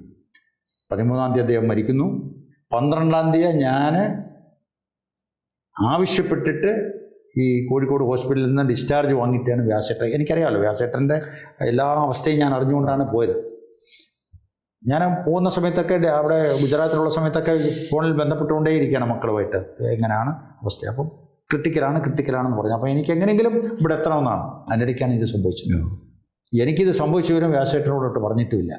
13-ാം തീയതി അദ്ദേഹം മരിക്കുന്നു. 12-ാം തീയതി ഞാൻ ആവശ്യപ്പെട്ടിട്ട് ഈ കോഴിക്കോട് ഹോസ്പിറ്റലിൽ നിന്ന് ഡിസ്ചാർജ് വാങ്ങിയിട്ടാണ് വ്യാസേട്ടൻ, എനിക്കറിയാമല്ലോ വ്യാസേട്ടൻ്റെ എല്ലാ അവസ്ഥയും ഞാൻ അറിഞ്ഞുകൊണ്ടാണ് പോയത്. ഞാൻ പോകുന്ന സമയത്തൊക്കെ അവിടെ ഗുജറാത്തിലുള്ള സമയത്തൊക്കെ ഫോണിൽ ബന്ധപ്പെട്ടുകൊണ്ടേയിരിക്കുകയാണ് മക്കളുമായിട്ട്, എങ്ങനെയാണ് അവസ്ഥ. അപ്പം ക്രിട്ടിക്കലാണെന്ന് പറഞ്ഞു. അപ്പോൾ എനിക്ക് എങ്ങനെയെങ്കിലും ഇവിടെ എത്തണമെന്നാണ്. അതിൻ്റെ ഇടയ്ക്കാണ് ഇത് സംഭവിച്ചത്. എനിക്കിത് സംഭവിച്ച വിവരം വ്യാസേട്ടനോടൊട്ട് പറഞ്ഞിട്ടുമില്ല.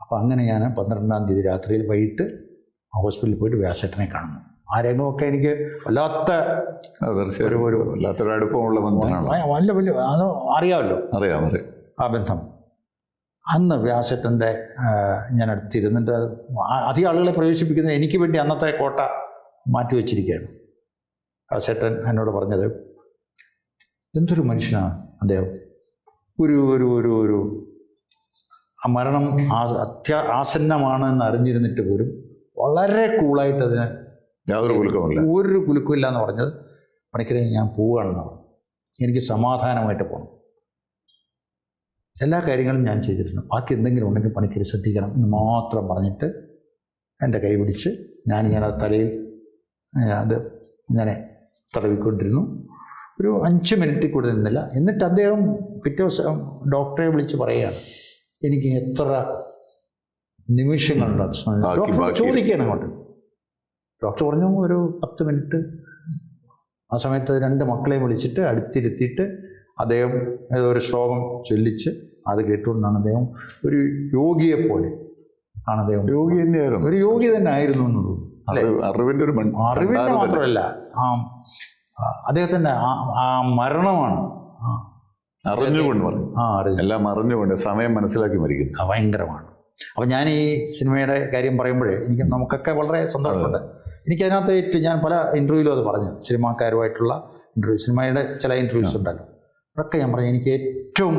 അപ്പം അങ്ങനെ ഞാൻ 12-ാം തീയതി രാത്രിയിൽ വൈകിട്ട് ഹോസ്പിറ്റലിൽ പോയിട്ട് വ്യാസേട്ടനെ കാണുന്നു. ആ രംഗമൊക്കെ എനിക്ക് വല്ലാത്ത വലിയ അത് അറിയാമല്ലോ ആ ബന്ധം. അന്ന് വ്യാസേട്ടൻ്റെ ഞാൻ അടുത്തിരുന്നിട്ട് അധികം ആളുകളെ പ്രവേശിപ്പിക്കുന്നത് എനിക്ക് വേണ്ടി അന്നത്തെ കോട്ട മാറ്റിവെച്ചിരിക്കുകയാണ്. വ്യാസേട്ടൻ എന്നോട് പറഞ്ഞത്, എന്തൊരു മനുഷ്യനാണ് അദ്ദേഹം. ഒരു മരണം ആസന്നമാണെന്ന് അറിഞ്ഞിരുന്നിട്ട് പോലും വളരെ കൂളായിട്ട് അതിന് ഒരു കുലുക്കമില്ല എന്ന് പറഞ്ഞത്. പണിക്കരെ ഞാൻ പോവുകയാണെന്ന് പറഞ്ഞു. എനിക്ക് സമാധാനമായിട്ട് പോകണം. എല്ലാ കാര്യങ്ങളും ഞാൻ ചെയ്തിരുന്നു. ബാക്കി എന്തെങ്കിലും ഉണ്ടെങ്കിൽ പണിക്കര് ശ്രദ്ധിക്കണം എന്ന് മാത്രം പറഞ്ഞിട്ട് എൻ്റെ കൈ പിടിച്ച് ഞാനിങ്ങനെ തലയിൽ അത് ഇങ്ങനെ തടവിക്കൊണ്ടിരുന്നു. ഒരു 5 മിനിറ്റ് കൂടുതൽ നിന്നില്ല. എന്നിട്ട് അദ്ദേഹം പിറ്റേ ദിവസം ഡോക്ടറെ വിളിച്ച് പറയുകയാണ്, എനിക്ക് എത്ര നിമിഷങ്ങളുണ്ട്. ഡോക്ടർ ചോദിക്കുകയാണ് അങ്ങോട്ട്. ഡോക്ടർ പറഞ്ഞു ഒരു 10 മിനിറ്റ്. ആ സമയത്ത് 2 മക്കളെയും വിളിച്ചിട്ട് അടുത്തിരുത്തിയിട്ട് അദ്ദേഹം ഏതോ ഒരു ശ്ലോകം ചൊല്ലിച്ച് അത് കേട്ടുകൊണ്ടാണ് അദ്ദേഹം ഒരു യോഗിയെ പോലെ ആണ് അദ്ദേഹം. ഒരു യോഗി തന്നെ ആയിരുന്നു എന്ന് തോന്നുന്നു. അറിവിന്റെ ഒരു അറിവിൻ്റെ മാത്രമല്ല അദ്ദേഹത്തിൻ്റെ ആ മരണമാണ്. അറിഞ്ഞുകൊണ്ട് പറഞ്ഞു, എല്ലാം അറിഞ്ഞുകൊണ്ട് സമയം മനസ്സിലാക്കി മരിക്കുന്നു. ഭയങ്കരമാണ്. അപ്പം ഞാൻ ഈ സിനിമയുടെ കാര്യം പറയുമ്പോഴേ നമുക്കൊക്കെ വളരെ സന്തോഷമുണ്ട്. എനിക്കതിനകത്ത് ഞാൻ പല ഇൻ്റർവ്യൂവിലും അത് പറഞ്ഞു, സിനിമാക്കാരുമായിട്ടുള്ള ഇൻ്റർവ്യൂ, സിനിമയുടെ ചില ഇൻ്റർവ്യൂസ് ഉണ്ടല്ലോ, അതൊക്കെ ഞാൻ പറഞ്ഞു എനിക്ക് ഏറ്റവും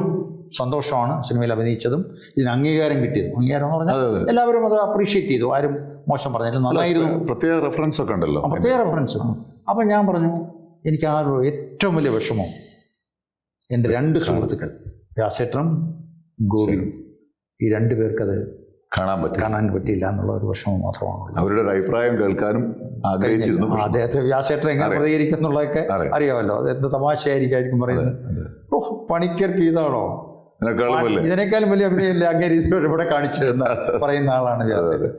സന്തോഷമാണ് സിനിമയിൽ അഭിനയിച്ചതും ഇതിന് അംഗീകാരം കിട്ടിയതും. അംഗീകാരം എന്ന് പറഞ്ഞാൽ എല്ലാവരും അത് അപ്രീഷിയേറ്റ് ചെയ്തു, ആരും മോശം പറഞ്ഞില്ല, നന്നായിരുന്നു. പ്രത്യേക റെഫറൻസ് ഒക്കെ ഉണ്ടല്ലോ, പ്രത്യേക റെഫറൻസ്. അപ്പം ഞാൻ പറഞ്ഞു എനിക്ക് ആ ഏറ്റവും വലിയ വിഷമം എൻ്റെ 2 സുഹൃത്തുക്കൾ വ്യാസേട്ടനും ഗോപിയും, ഈ 2 പേർക്കത് കാണാൻ പറ്റിയില്ല എന്നുള്ള ഒരു വിഷമം മാത്രമാണ്. അവരുടെ അഭിപ്രായം കേൾക്കാനും ആഗ്രഹിച്ചിരുന്നു. അദ്ദേഹത്തെ വ്യാസേട്ടൻ എങ്ങനെ പ്രതികരിക്കും എന്നുള്ളതൊക്കെ അറിയാമല്ലോ, അത് എന്ത് തമാശയായിരിക്കും പറയുന്നത്. ഓഹ്, പണിക്കർക്ക് ഇതാണോ, ഇതിനേക്കാളും വലിയ അഭിനയല്ലേ അങ്ങനെ ഇവിടെ കാണിച്ചതെന്ന് പറയുന്ന ആളാണ് വ്യാസേട്ടൻ.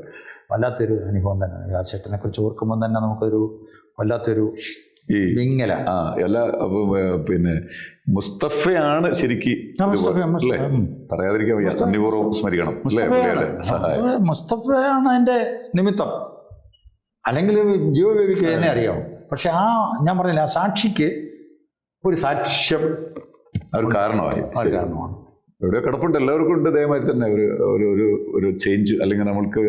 വല്ലാത്തൊരു അനുഭവം തന്നെയാണ് വ്യാസേട്ടനെ കുറിച്ച് ഓർക്കുമ്പോൾ തന്നെ നമുക്കൊരു വല്ലാത്തൊരു വിങ്ങല. എല്ലാ പിന്നെ മുസ്തഫയാണ് ശരിക്കും പറയാതിരിക്കാൻ വയ്യ, നന്ദിപൂർവ്വം സ്മരിക്കണം. മുസ്തഫയാണ് അതിന്റെ നിമിത്തം, അല്ലെങ്കിൽ ജീവബേബിക്ക് തന്നെ അറിയാം. പക്ഷെ ഞാൻ പറഞ്ഞില്ല, ആ സാക്ഷിക്ക് ഒരു സാക്ഷ്യം ഒരു കാരണമായി, കാരണമാണ്. എവിടെ കിടപ്പുണ്ട്, എല്ലാവർക്കും ഉണ്ട് ഇതേമാതിരി തന്നെ ഒരു ചേഞ്ച്, അല്ലെങ്കിൽ നമ്മൾക്ക്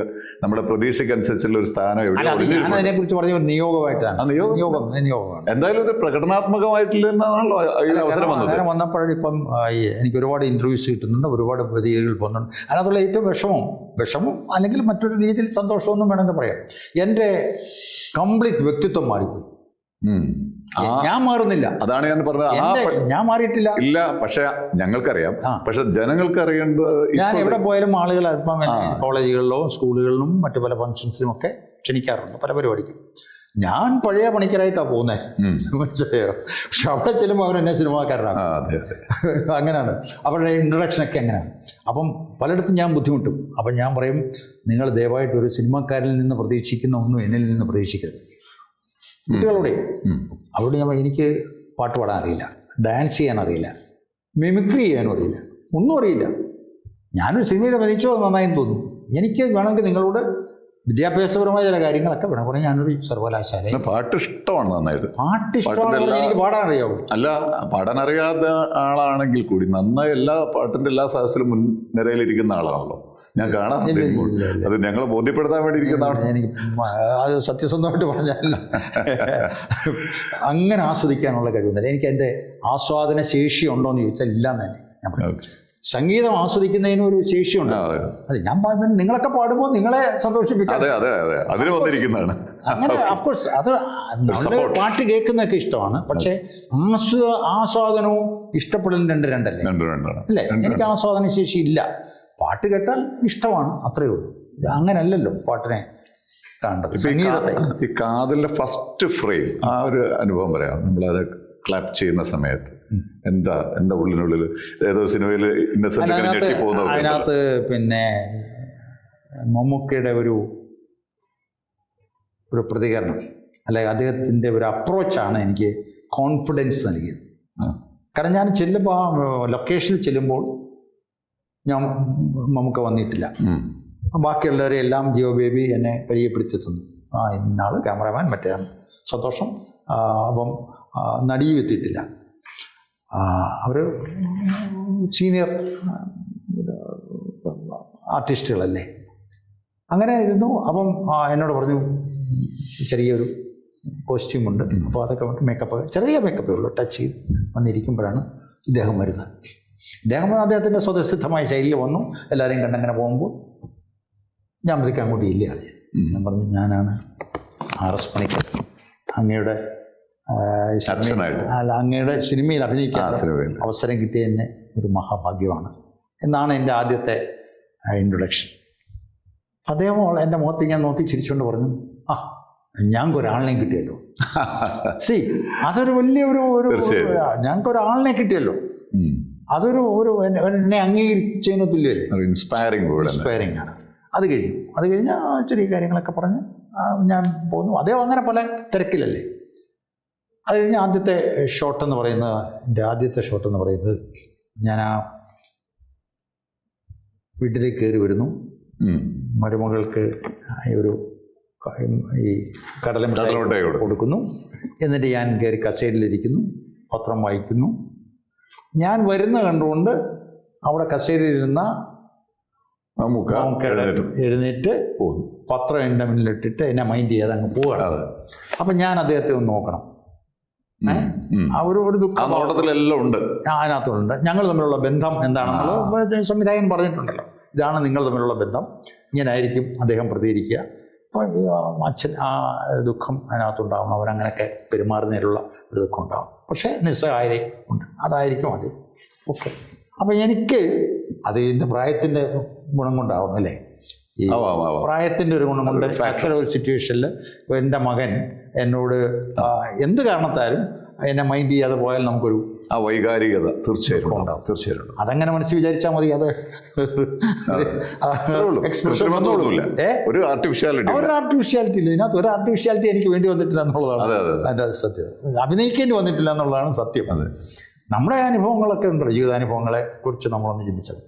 നമ്മുടെ പ്രതീക്ഷയ്ക്കനുസരിച്ചുള്ള ഒരു സ്ഥാനം. അതിനെ കുറിച്ച് പറഞ്ഞ ഒരു നിയോഗമായിട്ടാണ്. നിയോഗമാണ് എന്തായാലും ഇത് പ്രകടനാത്മകമായിട്ടില്ലെന്നാണല്ലോ അവസരം വന്നപ്പോഴിപ്പം എനിക്ക് ഒരുപാട് ഇൻ്റർവ്യൂസ് കിട്ടുന്നുണ്ട്, ഒരുപാട് പ്രതികരണങ്ങൾ പോകുന്നുണ്ട്. അതിനകത്തുള്ള ഏറ്റവും വിഷമം അല്ലെങ്കിൽ മറ്റൊരു രീതിയിൽ സന്തോഷമൊന്നും വേണമെന്ന് പറയാം, എൻ്റെ കംപ്ലീറ്റ് വ്യക്തിത്വം മാറിപ്പോയി. ഞാൻ മാറുന്നില്ല, അതാണ് ഞാൻ പറഞ്ഞത്. ഞാൻ മാറിയിട്ടില്ല ഇല്ല, പക്ഷെ ഞങ്ങൾക്കറിയാം, പക്ഷെ ജനങ്ങൾക്ക് അറിയേണ്ടത്. ഞാൻ എവിടെ പോയാലും ആളുകൾ അല്പം കോളേജുകളിലോ സ്കൂളുകളിലും മറ്റു പല ഫംഗ്ഷൻസിലും ഒക്കെ ക്ഷണിക്കാറുണ്ട്, പല പരിപാടിക്കും. ഞാൻ പഴയ പണിക്കരായിട്ടാണ് പോകുന്നത്, മനസ്സിലായോ? പക്ഷെ അവിടെ ചെല്ലുമ്പോൾ അവരെന്നെ സിനിമാക്കാരനാണ്. അങ്ങനെയാണ് അവരുടെ ഇൻട്രഡക്ഷനൊക്കെ അങ്ങനെയാണ്. അപ്പം പലയിടത്തും ഞാൻ ബുദ്ധിമുട്ടും. അപ്പം ഞാൻ പറയും, നിങ്ങൾ ദയവായിട്ട് ഒരു സിനിമാക്കാരിൽ നിന്ന് പ്രതീക്ഷിക്കുന്ന ഒന്നും എന്നിൽ നിന്ന് പ്രതീക്ഷിക്കരുത്. കുട്ടികളുടെ അവിടെ എനിക്ക് പാട്ട് പാടാൻ അറിയില്ല, ഡാൻസ് ചെയ്യാൻ അറിയില്ല, മിമിക്രി ചെയ്യാനും അറിയില്ല, ഒന്നും അറിയില്ല. ഞാനൊരു സിനിമയിൽ അഭിനയിച്ചോ നന്നായെന്ന് തോന്നുന്നു. എനിക്ക് വേണമെങ്കിൽ നിങ്ങളോട് വിദ്യാഭ്യാസപരമായ ചില കാര്യങ്ങളൊക്കെ വേണം പറയാം. ഞാനൊരു സർവകലാശാല പാട്ട് ഇഷ്ടമാണ്, നന്നായിട്ട് പാട്ട് ഇഷ്ടമാണ്. എനിക്ക് പാടാൻ അറിയാവൂ? അല്ല, പാടാൻ അറിയാത്ത ആളാണെങ്കിൽ കൂടി നന്നായി എല്ലാ പാട്ടിന്റെ എല്ലാ സാഹസിലും മുൻനിരയിലിരിക്കുന്ന ആളാണല്ലോ ഞാൻ കാണാം. അത് ഞങ്ങളെ ബോധ്യപ്പെടുത്താൻ വേണ്ടി ഇരിക്കുന്നതാണ്. എനിക്ക് അത് സത്യസന്ധമായിട്ട് പറഞ്ഞാൽ അങ്ങനെ ആസ്വദിക്കാനുള്ള കഴിവുണ്ട്. എനിക്ക് എൻ്റെ ആസ്വാദന ശേഷി ഉണ്ടോ എന്ന് ചോദിച്ചാൽ ഇല്ല എന്ന് തന്നെ ഞാൻ പറയാം. സംഗീതം ആസ്വദിക്കുന്നതിന് ഒരു ശേഷിയുണ്ട്. അത് ഞാൻ നിങ്ങളൊക്കെ പാടുമ്പോൾ നിങ്ങളെ സന്തോഷിപ്പിക്കാം. അങ്ങനെ അഫ്കോഴ്സ് അത് പാട്ട് കേൾക്കുന്നതൊക്കെ ഇഷ്ടമാണ്. പക്ഷേ ആസ്വാദനവും ഇഷ്ടപ്പെടലും രണ്ടല്ലേ അല്ലേ? എനിക്ക് ആസ്വാദന ശേഷി ഇല്ല. പാട്ട് കേട്ടാൽ ഇഷ്ടമാണ്, അത്രയേ ഉള്ളൂ. അങ്ങനല്ലല്ലോ പാട്ടിനെ കാണേണ്ടത്, സംഗീതത്തെ. ഈ കാതിലെ ഫസ്റ്റ് ഫ്രെയിം, ആ ഒരു അനുഭവം പറയാം. നമ്മളത് ക്ലാപ്പ് ചെയ്യുന്ന സമയത്ത് എന്താ ഉള്ളിനുള്ളിൽ ഏതോ സിനിമയിൽ അതിനകത്ത് പിന്നെ മമ്മൂക്കയുടെ ഒരു പ്രതികരണം, അല്ലെങ്കിൽ അദ്ദേഹത്തിൻ്റെ ഒരു അപ്രോച്ചാണ് എനിക്ക് കോൺഫിഡൻസ് നൽകിയത്. കാരണം ഞാൻ ചെല്ലുമ്പോൾ ലൊക്കേഷനിൽ ചെല്ലുമ്പോൾ ഞാൻ മമ്മൂക്ക വന്നിട്ടില്ല. ബാക്കിയുള്ളവരെ എല്ലാം ജിയോ ബേബി എന്നെ പരിചയപ്പെടുത്തി തന്നു. ഇന്നാൾ ക്യാമറമാൻ, മറ്റേ സന്തോഷം. അപ്പം നടിയും എത്തിയിട്ടില്ല, അവർ സീനിയർ ആർട്ടിസ്റ്റുകളല്ലേ. അങ്ങനെ ഇരുന്നു. അപ്പം എന്നോട് പറഞ്ഞു ചെറിയൊരു കോസ്റ്റ്യൂമുണ്ട്, അപ്പോൾ അതൊക്കെ മേക്കപ്പ്, ചെറിയ മേക്കപ്പേ ഉള്ളൂ, ടച്ച് ചെയ്ത് വന്നിരിക്കുമ്പോഴാണ് ഇദ്ദേഹം വരുന്നത്. ഇദ്ദേഹം അദ്ദേഹത്തിൻ്റെ സ്വതസിദ്ധമായ ശൈലിയിൽ വന്നു. എല്ലാവരെയും കണ്ടങ്ങനെ പോകുമ്പോൾ ഞാൻ പതുക്കെ അങ്ങോട്ട് ഇല്ല. ഞാൻ പറഞ്ഞു, ഞാനാണ് RS പണിക്കർ, അങ്ങയുടെ സിനിമയിൽ അഭിനയിക്കാൻ അവസരം കിട്ടിയ തന്നെ ഒരു മഹാഭാഗ്യമാണ് എന്നാണ് എൻ്റെ ആദ്യത്തെ ഇൻട്രൊഡക്ഷൻ. അദ്ദേഹം എൻ്റെ മുഖത്ത് ഞാൻ നോക്കി ചിരിച്ചുകൊണ്ട് പറഞ്ഞു, ഞങ്ങൾക്ക് ഒരാളിനെ കിട്ടിയല്ലോ. അതൊരു വലിയ ഞങ്ങൾക്ക് ഒരാളിനെ കിട്ടിയല്ലോ. അതൊരു എന്നെ അംഗീകരിച്ചതിന് തുല്യമല്ലേ, ഇൻസ്പയറിംഗ് ആണ്. അത് കഴിഞ്ഞ് ചെറിയ കാര്യങ്ങളൊക്കെ പറഞ്ഞ് ഞാൻ പോന്നു. അദ്ദേഹം അങ്ങനെ പല തിരക്കിലല്ലേ. അത് കഴിഞ്ഞ് എൻ്റെ ആദ്യത്തെ ഷോട്ട് എന്ന് പറയുന്നത് ഞാൻ ആ വീട്ടിലേക്ക് കയറി വരുന്നു. മരുമകൾക്ക് ഒരു ഈ കടലമിഠായി കടലമിഠായി കൊടുക്കുന്നു. എന്നിട്ട് ഞാൻ കയറി കസേരയിലിരിക്കുന്നു, പത്രം വായിക്കുന്നു. ഞാൻ വരുന്ന കണ്ടുകൊണ്ട് അവിടെ കസേരയിലിരുന്ന എഴുന്നേറ്റ് പത്രം എൻ്റെ മുന്നിലിട്ടിട്ട് എന്നെ മൈൻഡ് ചെയ്യാതെ അങ്ങ് പോവുകയാണ്. അപ്പം ഞാൻ അദ്ദേഹത്തെ ഒന്ന് നോക്കണം. ഒരു ദുഃഖം ഉണ്ട്, അതിനകത്തുണ്ട്. ഞങ്ങൾ തമ്മിലുള്ള ബന്ധം എന്താണെന്നുള്ളത് സംവിധായകൻ പറഞ്ഞിട്ടുണ്ടല്ലോ. ഇതാണ് നിങ്ങൾ തമ്മിലുള്ള ബന്ധം, ഇങ്ങനായിരിക്കും അദ്ദേഹം പ്രതികരിക്കുക. അപ്പോൾ അച്ഛൻ ആ ദുഃഖം അതിനകത്തുണ്ടാവണം, അവരങ്ങനെയൊക്കെ പെരുമാറുന്നതിലുള്ള ഒരു ദുഃഖം ഉണ്ടാവും. പക്ഷേ നിസ്സഹായത ഉണ്ട്, അതായിരിക്കും അത്. ഓക്കെ. അപ്പം എനിക്ക് അത് എൻ്റെ പ്രായത്തിൻ്റെ ഗുണം കൊണ്ടാവണം അല്ലേ, ഈ പ്രായത്തിൻ്റെ ഒരു ഗുണം കൊണ്ട് അത്തരം ഒരു സിറ്റുവേഷനിൽ എൻ്റെ മകൻ എന്നോട് എന്ത് കാരണത്താലും എന്നെ മൈൻഡ് ചെയ്യാതെ പോയാൽ നമുക്കൊരു വൈകാരികത തീർച്ചയായിട്ടും ഉണ്ടാവും. തീർച്ചയായിട്ടും അതങ്ങനെ മനസ്സിൽ വിചാരിച്ചാൽ മതി. അത് എക്സ്പ്രഷൻ ഒരു ആർട്ടിഫിഷ്യാലിറ്റി ഇല്ല ഇതിനകത്ത്. ഒരു ആർട്ടിഫിഷ്യാലിറ്റി എനിക്ക് വേണ്ടി വന്നിട്ടില്ല എന്നുള്ളതാണ് അതിൻ്റെ സത്യം. അഭിനയിക്കേണ്ടി വന്നിട്ടില്ല എന്നുള്ളതാണ് സത്യം. നമ്മുടെ അനുഭവങ്ങളൊക്കെ ഉണ്ടല്ലോ, ജീവിതാനുഭവങ്ങളെ കുറിച്ച് നമ്മളൊന്ന് ചിന്തിച്ചത്.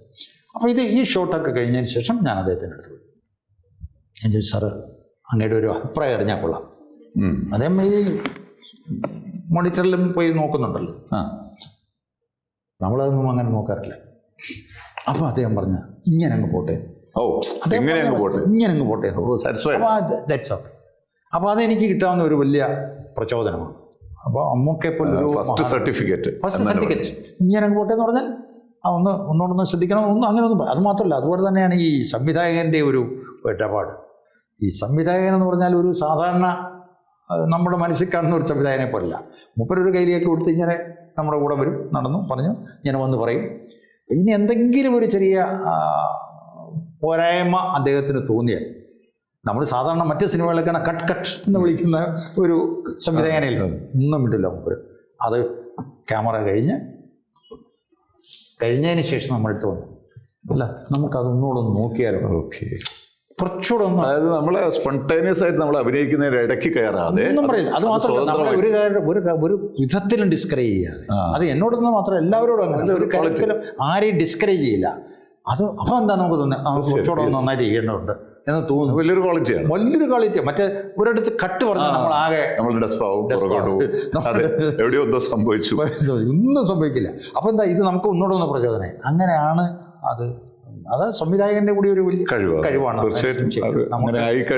അപ്പോൾ ഈ ഷോട്ടൊക്കെ കഴിഞ്ഞതിന് ശേഷം ഞാൻ അദ്ദേഹത്തിൻ്റെ അടുത്ത് പോയി. ഞാൻ ചോദിച്ചു, സാറ് അങ്ങയുടെ ഒരു അഭിപ്രായം അറിഞ്ഞാൽ കൊള്ളാം. അദ്ദേഹം ഈ മോണിറ്ററിലും പോയി നോക്കുന്നുണ്ടല്ലോ, നമ്മളതൊന്നും അങ്ങനെ നോക്കാറില്ല. അപ്പോൾ അദ്ദേഹം പറഞ്ഞ ഇങ്ങനെ അങ്ങ് പോട്ടെ, ഇങ്ങനെ അങ്ങ് പോട്ടെ. അപ്പോൾ അതെനിക്ക് കിട്ടാവുന്ന ഒരു വലിയ പ്രചോദനമാണ്. അപ്പോൾ അമ്മൊക്കെ പോലൊരു ഫസ്റ്റ് സർട്ടിഫിക്കറ്റ് ഇങ്ങനെ അങ്ങ് പോട്ടെ എന്ന് പറഞ്ഞാൽ ഒന്നുകൂടൊന്ന് ശ്രദ്ധിക്കണം, അങ്ങനെ ഒന്നും. അത് മാത്രമല്ല, അതുപോലെ തന്നെയാണ് ഈ സംവിധായകൻ്റെ ഒരു ഇടപാട്. ഈ സംവിധായകൻ എന്ന് പറഞ്ഞാൽ ഒരു സാധാരണ നമ്മുടെ മനസ്സിൽ കാണുന്ന ഒരു സംവിധായകനെ പോലല്ല. മൂപ്പരൊരു കയ്യിലേക്ക് കൊടുത്ത് ഇങ്ങനെ നമ്മുടെ കൂടെ വരും, നടന്നു പറഞ്ഞു, ഇങ്ങനെ വന്ന് പറയും. ഇനി എന്തെങ്കിലും ഒരു ചെറിയ പോരായ്മ അദ്ദേഹത്തിന് തോന്നിയാൽ, നമ്മൾ സാധാരണ മറ്റ് സിനിമകളിലൊക്കെ കട്ട് എന്ന് വിളിക്കുന്ന ഒരു സംവിധായകനല്ല, ഒന്നും വിട്ടില്ല മൂപ്പര്. അത് ക്യാമറ കഴിഞ്ഞതിന് ശേഷം നമ്മളെടുത്ത് വന്നു, അല്ല നമുക്കതൊന്നുകൂടെ നോക്കിയാലോ, കുറച്ചുകൂടെ ഒന്ന്, അതായത് നമ്മളെ സ്പോണ്ടേനിയസ് ആയിട്ട് നമ്മൾ അഭിനയിക്കുന്നതിന് ഇടയ്ക്ക് കയറാതെ ഒന്നും പറയില്ല. അത് മാത്രമല്ല, നമ്മളെ ഒരു വിധത്തിലും ഡിസ്കറേജ് ചെയ്യാതെ. അത് എന്നോടൊന്നും മാത്രമല്ല, എല്ലാവരോടും അങ്ങനെ ഒരു കാര്യത്തിലും ആരെയും ഡിസ്കറേജ് ചെയ്യില്ല. അപ്പോൾ എന്താ നമുക്ക് തോന്നുന്നത്, നമുക്ക് കുറച്ചുകൂടെ നന്നായിട്ട് ചെയ്യേണ്ടതുണ്ട് എന്ന് തോന്നുന്നു. വലിയൊരു ക്വാളിറ്റിയാണ്, വലിയൊരു ക്വാളിറ്റി. മറ്റേ ഒരിടത്ത് കട്ട് പറഞ്ഞാൽ നമ്മളാകെ ഒന്നും സംഭവിക്കില്ല. അപ്പോൾ എന്താ, ഇത് നമുക്ക് ഒന്നുകൂടെ ഒന്ന് പ്രചോദനം. അങ്ങനെയാണ് അത് സംവിധായകന്റെ കൂടി ഒരു വലിയ കഴിവാണ്.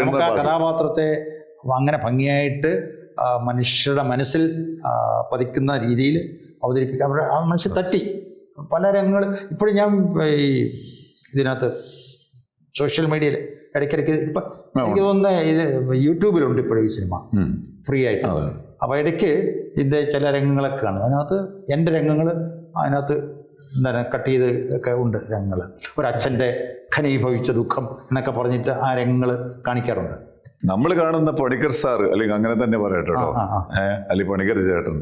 നമുക്ക് ആ കഥാപാത്രത്തെ അങ്ങനെ ഭംഗിയായിട്ട് മനുഷ്യരുടെ മനസ്സിൽ പതിക്കുന്ന രീതിയിൽ അവതരിപ്പിക്കുക. അവരുടെ ആ മനസ്സിൽ തട്ടി പല രംഗങ്ങൾ. ഇപ്പോഴും ഞാൻ ഈ ഇതിനകത്ത് സോഷ്യൽ മീഡിയയിൽ ഇടയ്ക്കിടയ്ക്ക് ഇപ്പം എനിക്ക് തോന്നുന്ന ഇത് യൂട്യൂബിലുണ്ട് ഇപ്പോഴും ഈ സിനിമ ഫ്രീ ആയിട്ട്. അപ്പോൾ ഇടയ്ക്ക് ഇതിൻ്റെ ചില രംഗങ്ങളൊക്കെ കാണും. അതിനകത്ത് എൻ്റെ രംഗങ്ങൾ അതിനകത്ത് എന്താണ് കട്ട് ചെയ്ത് ഒക്കെ ഉണ്ട് രംഗങ്ങൾ. ഒരച്ഛൻ്റെ ഘനീഭവിച്ച ദുഃഖം എന്നൊക്കെ പറഞ്ഞിട്ട് ആ രംഗങ്ങൾ കാണിക്കാറുണ്ട്. നമ്മൾ കാണുന്ന പണിക്കർ സാറ്, അല്ലെങ്കിൽ അങ്ങനെ തന്നെ പറയട്ടോ, അല്ലെങ്കിൽ പണിക്കർ ചേട്ടൻ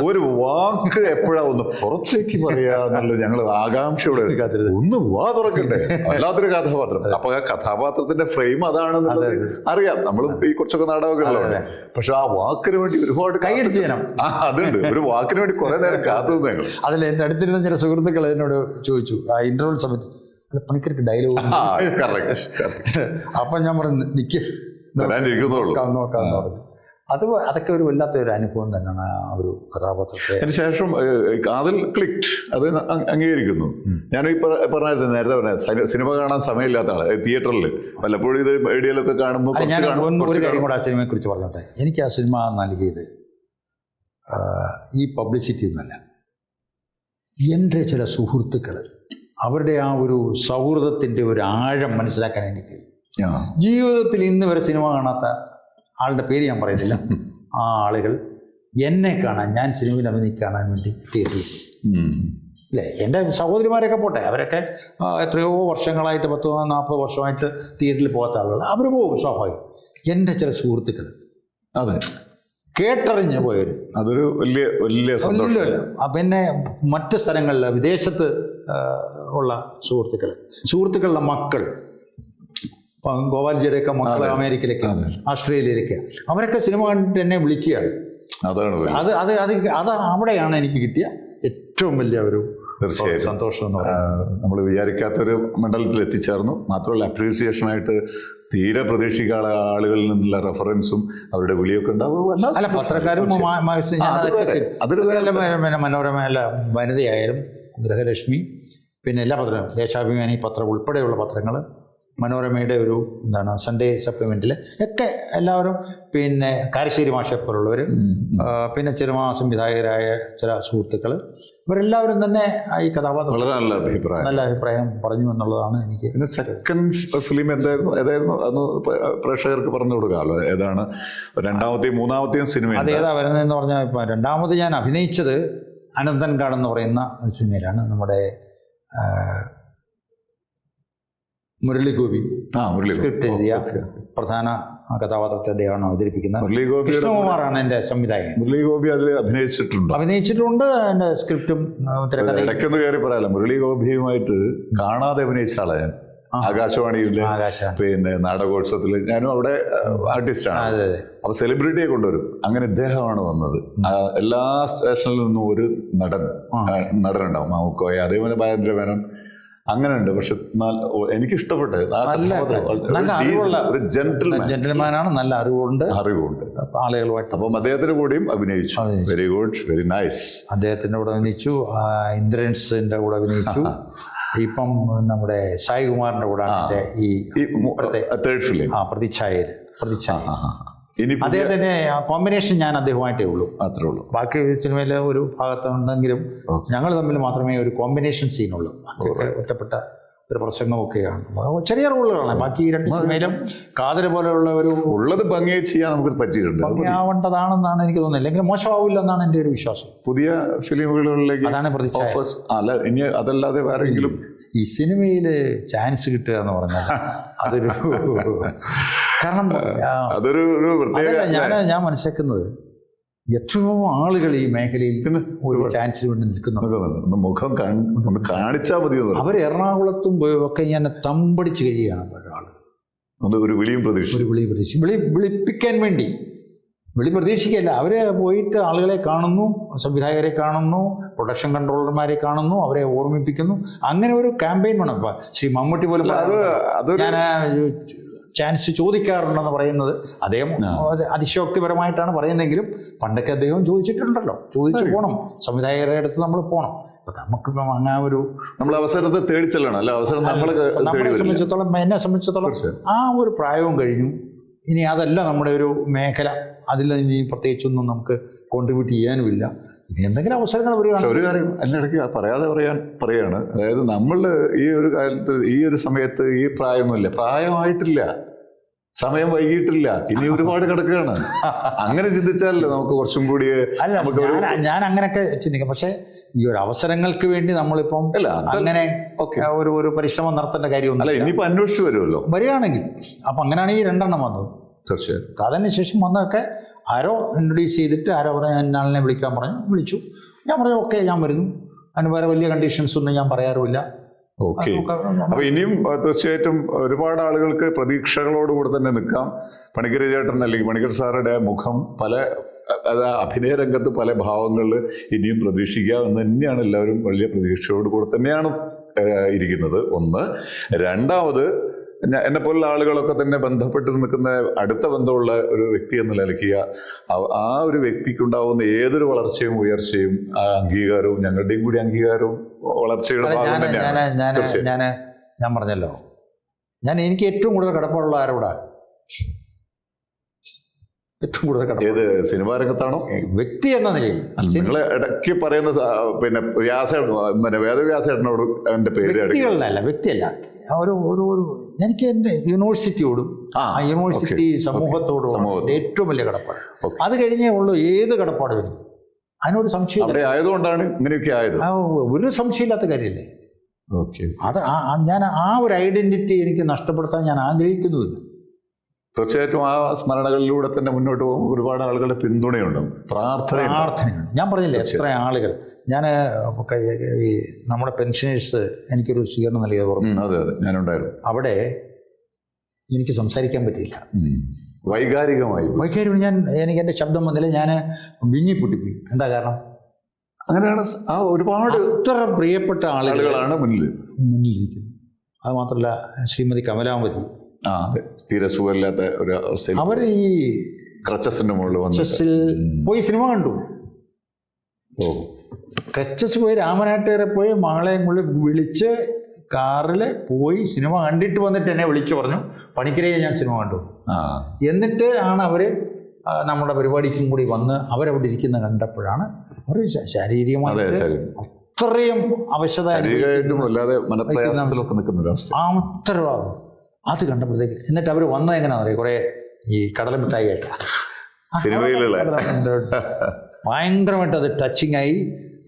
ഒരു വാക്ക് എപ്പോഴാ ഒന്ന് പുറത്തേക്ക് പറയാന്നുള്ളത് ഞങ്ങൾ ആകാംക്ഷയോടെ ഒന്ന് വാ തുറക്കണ്ടേ, വല്ലാത്തൊരു കഥാപാത്രം. അപ്പൊ ആ കഥാപാത്രത്തിന്റെ ഫ്രെയിം അതാണെന്നുള്ളത് അറിയാം, നമ്മൾ ഈ കുറച്ചൊക്കെ നാടകമൊക്കെ. പക്ഷെ ആ വാക്കിന് വേണ്ടി ഒരുപാട് കൈയടിച്ച് ചെയ്യണം. അതുണ്ട്, ഒരു വാക്കിന് വേണ്ടി കുറെ നേരം കാത്തു. അതിൽ എൻ്റെ അടുത്തിരുന്ന ചില സുഹൃത്തുക്കൾ എന്നോട് ചോദിച്ചു ആ ഇന്റർവ്യൂ സമയത്ത്, പണിക്കർക്ക് ഡയലോഗ്. അപ്പൊ ഞാൻ പറഞ്ഞു നിക്ക് നോക്കാന്ന് പറഞ്ഞു. അതൊക്കെ ഒരു വല്ലാത്ത ഒരു അനുഭവം തന്നെയാണ് ആ ഒരു കഥാപാത്രത്തെ. അതിനുശേഷം കാതൽ ക്ലിക്ട്, അത് അംഗീകരിക്കുന്നു. ഞാൻ ഈ പറഞ്ഞായിരുന്നു, നേരത്തെ പറഞ്ഞ സിനിമ കാണാൻ സമയമില്ലാത്ത ആള്, തിയേറ്ററിൽ വല്ലപ്പോഴും ഇത് മീഡിയയിലൊക്കെ കാണുമ്പോൾ. ഞാൻ ഒരു കാര്യം കൂടെ ആ സിനിമയെ കുറിച്ച് പറഞ്ഞോട്ടെ. എനിക്ക് ആ സിനിമ നൽകിയത് ഈ പബ്ലിസിറ്റി ഒന്നുമല്ല, എൻ്റെ ചില സുഹൃത്തുക്കൾ, അവരുടെ ആ ഒരു സൗഹൃദത്തിൻ്റെ ഒരു ആഴം മനസ്സിലാക്കാൻ എനിക്ക് ജീവിതത്തിൽ ഇന്ന് വരെ സിനിമ കാണാത്ത ആളുടെ പേര് ഞാൻ പറയുന്നില്ല. ആ ആളുകൾ എന്നെ കാണാൻ, ഞാൻ സിനിമയിൽ അഭിനയിക്കാൻ വേണ്ടി തിയേറ്ററിൽ അല്ലേ. എൻ്റെ സഹോദരിമാരൊക്കെ പോട്ടെ, അവരൊക്കെ എത്രയോ വർഷങ്ങളായിട്ട് 30-40 വർഷമായിട്ട് തിയേറ്ററിൽ പോകാത്ത ആളുകൾ, അവർ പോകും സ്വാഭാവികം. എൻ്റെ ചില സുഹൃത്തുക്കൾ അതെ കേട്ടറിഞ്ഞ് പോയവർ, അതൊരു വലിയ സന്തോഷമല്ല. പിന്നെ മറ്റ് സ്ഥലങ്ങളിൽ വിദേശത്ത് ഉള്ള സുഹൃത്തുക്കളുടെ മക്കൾ, ഗോപാൽജിയുടെയൊക്കെ മക്കൾ അമേരിക്കയിലേക്ക്, ഓസ്ട്രേലിയയിലേക്ക്, അവരൊക്കെ സിനിമ കണ്ടിട്ട് എന്നെ വിളിക്കുകയാണ്. അത് അവിടെയാണ് എനിക്ക് കിട്ടിയ ഏറ്റവും വലിയ ഒരു തീർച്ചയായും സന്തോഷം എന്ന് പറയുന്നത്. നമ്മൾ വിചാരിക്കാത്തൊരു മണ്ഡലത്തിൽ എത്തിച്ചേർന്നു. മാത്രമല്ല അപ്രീസിയേഷനായിട്ട് തീരെ പ്രതീക്ഷിക്കാത്ത ആളുകളിൽ നിന്നുള്ള റെഫറൻസും അവരുടെ വിളിയൊക്കെ ഉണ്ടാവും. അല്ല, പത്രക്കാരും പിന്നെ മനോരമ അല്ല, വനിതയായാലും ഗൃഹലക്ഷ്മി, പിന്നെ എല്ലാ പത്രങ്ങളും, ദേശാഭിമാനി പത്രം ഉൾപ്പെടെയുള്ള പത്രങ്ങൾ, മനോരമയുടെ ഒരു സൺഡേ സപ്ലിമെൻറ്റിൽ ഒക്കെ എല്ലാവരും, പിന്നെ കാരശ്ശേരി മാഷെ പോലുള്ളവർ, പിന്നെ സിനിമാ സംവിധായകരായ ചില സുഹൃത്തുക്കൾ, ഇവരെല്ലാവരും തന്നെ ഈ കഥാപാത്രം വളരെ നല്ല അഭിപ്രായം പറഞ്ഞു എന്നുള്ളതാണ് എനിക്ക്. പിന്നെ സെക്കൻഡ് ഫിലിം ഏതായിരുന്നു അന്ന് പ്രേക്ഷകർക്ക് പറഞ്ഞു കൊടുക്കാമല്ലോ. ഏതാണ് രണ്ടാമത്തെയും മൂന്നാമത്തെയും സിനിമ? അതേതാ വരുന്നതെന്ന് പറഞ്ഞാൽ, ഇപ്പം രണ്ടാമത് ഞാൻ അഭിനയിച്ചത് അനന്തൻകാട് എന്ന് പറയുന്ന സിനിമയിലാണ്. നമ്മുടെ മുരളി ഗോപി സ്ക്രിപ്റ്റ് എഴുതിയ പ്രധാന കഥാപാത്രത്തെ അദ്ദേഹമാണ് അവതരിപ്പിക്കുന്നത്. കൃഷ്ണകുമാറാണ് എൻ്റെ സംവിധായകൻ. മുരളി ഗോപി അതിൽ അഭിനയിച്ചിട്ടുണ്ട്. എൻ്റെ സ്ക്രിപ്റ്റും തിരക്കഥയും. ഇടയ്ക്കൊന്ന് കയറി പറയാലോ, മുരളി ഗോപിയുമായിട്ട് കാണാതെ അഭിനയിച്ച ആളെ ഞാൻ ആകാശവാണിയിലെ പിന്നെ നാടകോത്സവത്തിൽ, ഞാനും അവിടെ ആർട്ടിസ്റ്റാണ്. അപ്പൊ സെലിബ്രിറ്റിയെ കൊണ്ടുവരും. അങ്ങനെ ഇദ്ദേഹമാണ് വന്നത്. എല്ലാ സ്റ്റേഷനിൽ നിന്നും ഒരു നടനുണ്ടാവും. മാമുക്കോയ, അതേപോലെ ഭയന്ദ്രമേനോൻ, അങ്ങനെ ഉണ്ട്. പക്ഷെ എനിക്കിഷ്ടപ്പെട്ടത് ഒരു ജെന്റിൽമാനാണ്, നല്ല അറിവുണ്ട് ആളുകളുമായിട്ട്. അപ്പം അദ്ദേഹത്തിന്റെ കൂടെയും അഭിനയിച്ചു. Very good, very nice. അദ്ദേഹത്തിന്റെ കൂടെ അഭിനയിച്ചു, ഇന്ദ്രൻസിന്റെ കൂടെ അഭിനയിച്ചു. ഇപ്പം നമ്മുടെ സായികുമാറിന്റെ കൂടെ ഈ തേർഡ് ഫിലിം പ്രതിച്ഛായ. അദ്ദേഹത്തിന്റെ കോമ്പിനേഷൻ ഞാൻ അദ്ദേഹമായിട്ടേ ഉള്ളൂ, മാത്രമേ ഉള്ളൂ. ബാക്കി സിനിമയിലെ ഒരു ഭാഗത്തുണ്ടെങ്കിലും ഞങ്ങൾ തമ്മിൽ മാത്രമേ ഒരു കോമ്പിനേഷൻ സീനുള്ളൂ. ഒറ്റപ്പെട്ട ഒരു പ്രസംഗമൊക്കെയാണ്, ചെറിയ റോളുകളാണ്. ബാക്കി രണ്ട് സിനിമയിലും കാതൽ പോലെയുള്ള ഒരു ഉള്ളത് ഭംഗിയായി ചെയ്യാൻ നമുക്ക് പറ്റിയിട്ടുണ്ട്. ഭംഗിയാവേണ്ടതാണെന്നാണ് എനിക്ക് തോന്നുന്നത്. അല്ലെങ്കിൽ മോശമാവില്ല എന്നാണ് എൻ്റെ ഒരു വിശ്വാസം. പുതിയ ഫിലിമുകളിലേക്ക് അതാണ് പ്രതിച്ഛായ. അല്ല, ഇനി അതല്ലാതെ വേറെങ്കിലും ഈ സിനിമയിൽ ചാൻസ് കിട്ടുക എന്ന് പറഞ്ഞാൽ അതൊരു കാരണം ഞാൻ മനസ്സിലാക്കുന്നത് എത്രയോ ആളുകൾ ഈ മേഖലയിൽ ഒരു ചാൻസിന് വേണ്ടി നിൽക്കുന്നുണ്ട്. മുഖം കാണിച്ചാൽ മതി. അവർ എറണാകുളത്തും ഒക്കെ ഞാൻ തമ്പടിച്ച് കഴിയുകയാണ് ഒരാൾ. ഒരു വിളിയും പ്രതീക്ഷ വിളിപ്പിക്കാൻ വേണ്ടി. വിളി പ്രതീക്ഷിക്കല്ല, അവർ പോയിട്ട് ആളുകളെ കാണുന്നു, സംവിധായകരെ കാണുന്നു, പ്രൊഡക്ഷൻ കൺട്രോളർമാരെ കാണുന്നു, അവരെ ഓർമ്മിപ്പിക്കുന്നു. അങ്ങനെ ഒരു ക്യാമ്പയിൻ വേണം. ഇപ്പം ശ്രീ മമ്മൂട്ടി പോലും ഞാൻ ചാൻസ് ചോദിക്കാറുണ്ടെന്ന് പറയുന്നത് അദ്ദേഹം അതിശയോക്തിപരമായിട്ടാണ് പറയുന്നതെങ്കിലും പണ്ടൊക്കെ അദ്ദേഹം ചോദിച്ചിട്ടുണ്ടല്ലോ. ചോദിച്ചു പോകണം, സംവിധായകരുടെ അടുത്ത് നമ്മൾ പോകണം. നമുക്കിപ്പം അങ്ങനെ ഒരു നമ്മൾ അവസരത്തെ തേടിച്ചല്ലാണ്. അല്ല, അവസരം നമ്മളെ സംബന്ധിച്ചിടത്തോളം, എന്നെ സംബന്ധിച്ചിടത്തോളം ആ ഒരു പ്രായവും കഴിഞ്ഞു. ഇനി അതല്ല നമ്മുടെ ഒരു മേഖല, അതിൽ ഇനി പ്രത്യേകിച്ചൊന്നും നമുക്ക് കോൺട്രിബ്യൂട്ട് ചെയ്യാനുമില്ല. ഇനി എന്തെങ്കിലും അവസരങ്ങൾ വരികയാണ്. ഒരു കാര്യം അതിനിടയ്ക്ക് പറയാതെ പറയാണ്, അതായത് നമ്മൾ ഈ ഒരു കാലത്ത്, ഈ ഒരു സമയത്ത് ഈ പ്രായമൊന്നുമില്ല, പ്രായമായിട്ടില്ല, സമയം വൈകിട്ടില്ല, ഇനി ഒരുപാട് കിടക്കുകയാണ്. അങ്ങനെ ചിന്തിച്ചാലല്ലേ നമുക്ക് കുറച്ചും കൂടി. ഞാൻ അങ്ങനെയൊക്കെ ചിന്തിക്കാം. പക്ഷേ ഈ ഒരു അവസരങ്ങൾക്ക് വേണ്ടി നമ്മളിപ്പം അങ്ങനെ ഒരു പരിശ്രമം നടത്തേണ്ട കാര്യമൊന്നും അല്ല. ഇനിയിപ്പോൾ അന്വേഷിച്ച് വരുമല്ലോ, വരികയാണെങ്കിൽ. അപ്പം അങ്ങനെയാണെങ്കിൽ 2 എണ്ണം വന്നു. തീർച്ചയായും. അതിന് ശേഷം വന്നതൊക്കെ ആരോ ഇൻട്രൊഡ്യൂസ് ചെയ്തിട്ട് ആരോ പറഞ്ഞു, എന്നാളിനെ വിളിക്കാൻ പറഞ്ഞു, വിളിച്ചു. ഞാൻ പറഞ്ഞു ഓക്കെ, ഞാൻ വരുന്നു. അതിന് വേറെ വലിയ കണ്ടീഷൻസ് ഒന്നും ഞാൻ പറയാറുമില്ല. ഓക്കെ. അപ്പൊ ഇനിയും തീർച്ചയായിട്ടും ഒരുപാട് ആളുകൾക്ക് പ്രതീക്ഷകളോടുകൂടി തന്നെ നിൽക്കാം. പണിക്കർ ചേട്ടൻ അല്ലെങ്കിൽ പണിക്കർ സാറുടെ മുഖം അഭിനയ രംഗത്ത് പല ഭാവങ്ങളിൽ ഇനിയും പ്രതീക്ഷിക്കുക എന്ന് തന്നെയാണ് എല്ലാവരും വലിയ പ്രതീക്ഷയോടുകൂടി തന്നെയാണ് ഇരിക്കുന്നത്. ഒന്ന്. രണ്ടാമത്, എന്നെ പോലുള്ള ആളുകളൊക്കെ തന്നെ ബന്ധപ്പെട്ട് നിൽക്കുന്ന അടുത്ത ബന്ധമുള്ള ഒരു വ്യക്തി എന്ന നിലയ്ക്ക് ആ ഒരു വ്യക്തിക്കുണ്ടാവുന്ന ഏതൊരു വളർച്ചയും ഉയർച്ചയും അംഗീകാരവും ഞങ്ങളുടെയും കൂടി അംഗീകാരവും വളർച്ചയുടെ ഭാഗം തന്നെയാണ്. ഞാൻ പറഞ്ഞല്ലോ, എനിക്ക് ഏറ്റവും കൂടുതൽ കടപ്പാടുള്ള ആരോടാണ്? ഏറ്റവും കൂടുതൽ ഏത് സിനിമാ രംഗത്താണോ വ്യക്തി എന്ന നിലയിൽ? നിങ്ങൾ ഇടയ്ക്ക് പറയുന്ന പിന്നെ വേദവ്യാസേട്ടനോട് എൻ്റെ പേര് വ്യക്തികളിലല്ല, വ്യക്തിയല്ല, എനിക്ക് എൻ്റെ യൂണിവേഴ്സിറ്റിയോടും യൂണിവേഴ്സിറ്റി സമൂഹത്തോടും ഏറ്റവും വലിയ കടപ്പാട്. അത് കഴിഞ്ഞേ ഉള്ളൂ ഏത് കടപ്പാടും എനിക്ക്. അതിനൊരു സംശയം ആയതുകൊണ്ടാണ് ഇങ്ങനെയൊക്കെ ആയത്. ഒരു സംശയമില്ലാത്ത കാര്യമല്ലേ അത്. ഞാൻ ആ ഒരു ഐഡന്റിറ്റി എനിക്ക് നഷ്ടപ്പെടുത്താൻ ഞാൻ ആഗ്രഹിക്കുന്നുമില്ല. തീർച്ചയായിട്ടും ആ സ്മരണകളിലൂടെ തന്നെ മുന്നോട്ട് പോകും. ഒരുപാട് ആളുകളുടെ പിന്തുണയുണ്ടാവും, പ്രാർത്ഥനയുണ്ട്. ഞാൻ പറഞ്ഞില്ലേ എത്ര ആളുകൾ. ഞാൻ നമ്മുടെ പെൻഷനേഴ്സ് എനിക്കൊരു സ്വീകരണം നൽകിയത് പറഞ്ഞു. അതെ, ഞാനുണ്ടായിരുന്നു അവിടെ. എനിക്ക് സംസാരിക്കാൻ പറ്റിയില്ല, വൈകാരികമായി. എനിക്ക് എൻ്റെ ശബ്ദം വന്നില്ല. ഞാൻ വിങ്ങി പൊട്ടിപ്പോയി. എന്താ കാരണം? അങ്ങനെയാണ് ആ ഒരുപാട് അത്ര പ്രിയപ്പെട്ട ആളുകളാണ് മുന്നിലിരിക്കുന്നത്. അത് മാത്രമല്ല ശ്രീമതി കമലാവതി, അതെ, തീരെ സുഖമില്ലാത്ത ഒരു അവസ്ഥയിൽ അവർ ഈ ക്രച്ചസിന്റെ മുകളിൽ ക്രച്ചസിൽ പോയി സിനിമ കണ്ടു. ക്രച്ചസ് പോയി രാമനാട്ടുകരെ പോയി മകളെയും കൂടി വിളിച്ച് കാറിൽ പോയി സിനിമ കണ്ടിട്ട് വന്നിട്ട് എന്നെ വിളിച്ചു പറഞ്ഞു, പണിക്കരയെ ഞാൻ സിനിമ കണ്ടു. എന്നിട്ട് ആണ് അവർ നമ്മുടെ പരിപാടിക്കും കൂടി വന്ന് അവരവിടെ ഇരിക്കുന്ന കണ്ടപ്പോഴാണ് അവർ ശാരീരികമായിട്ട് അത്രയും അവശത അത്രയും അത് കണ്ടപ്പോഴത്തേക്ക്. എന്നിട്ട് അവർ വന്നത് എങ്ങനെയാണെന്ന് അറിയാം, കുറേ ഈ കടലമിഠായി ആയിട്ടാ ഭയങ്കരമായിട്ട് അത് ടച്ചിങ് ആയി.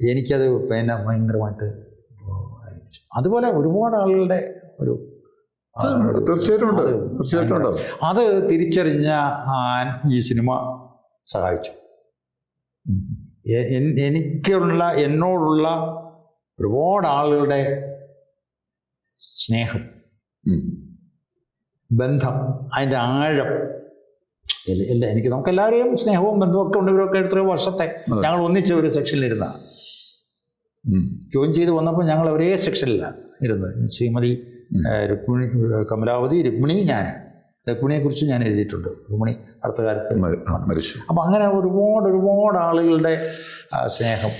എനിക്കത് പിന്നെ ഭയങ്കരമായിട്ട് ആരംഭിച്ചു. അതുപോലെ ഒരുപാട് ആളുകളുടെ ഒരു അത് തിരിച്ചറിഞ്ഞ ഈ സിനിമ സഹായിച്ചു. എന്നോടുള്ള ഒരുപാട് ആളുകളുടെ സ്നേഹം, ബന്ധം, അതിൻ്റെ ആഴം ഇല്ല. എനിക്ക് നമുക്കെല്ലാവരെയും സ്നേഹവും ബന്ധവും ഒക്കെ ഉണ്ട്. ഇവരൊക്കെ എത്രയോ വർഷത്തെ ഞങ്ങൾ ഒന്നിച്ച ഒരു സെക്ഷനിലിരുന്ന ജോയിൻ ചെയ്ത് വന്നപ്പോൾ ഞങ്ങൾ ഒരേ സെക്ഷനിലാണ് ഇരുന്നത്. ശ്രീമതി രുക്മിണി, കമലാവതി, രുക്മിണി, ഞാൻ. രുക്മിണിയെക്കുറിച്ച് ഞാൻ എഴുതിയിട്ടുണ്ട്. രുക്മിണി അടുത്ത കാലത്ത് മരിച്ചു. അപ്പം അങ്ങനെ ഒരുപാട് ആളുകളുടെ സ്നേഹം,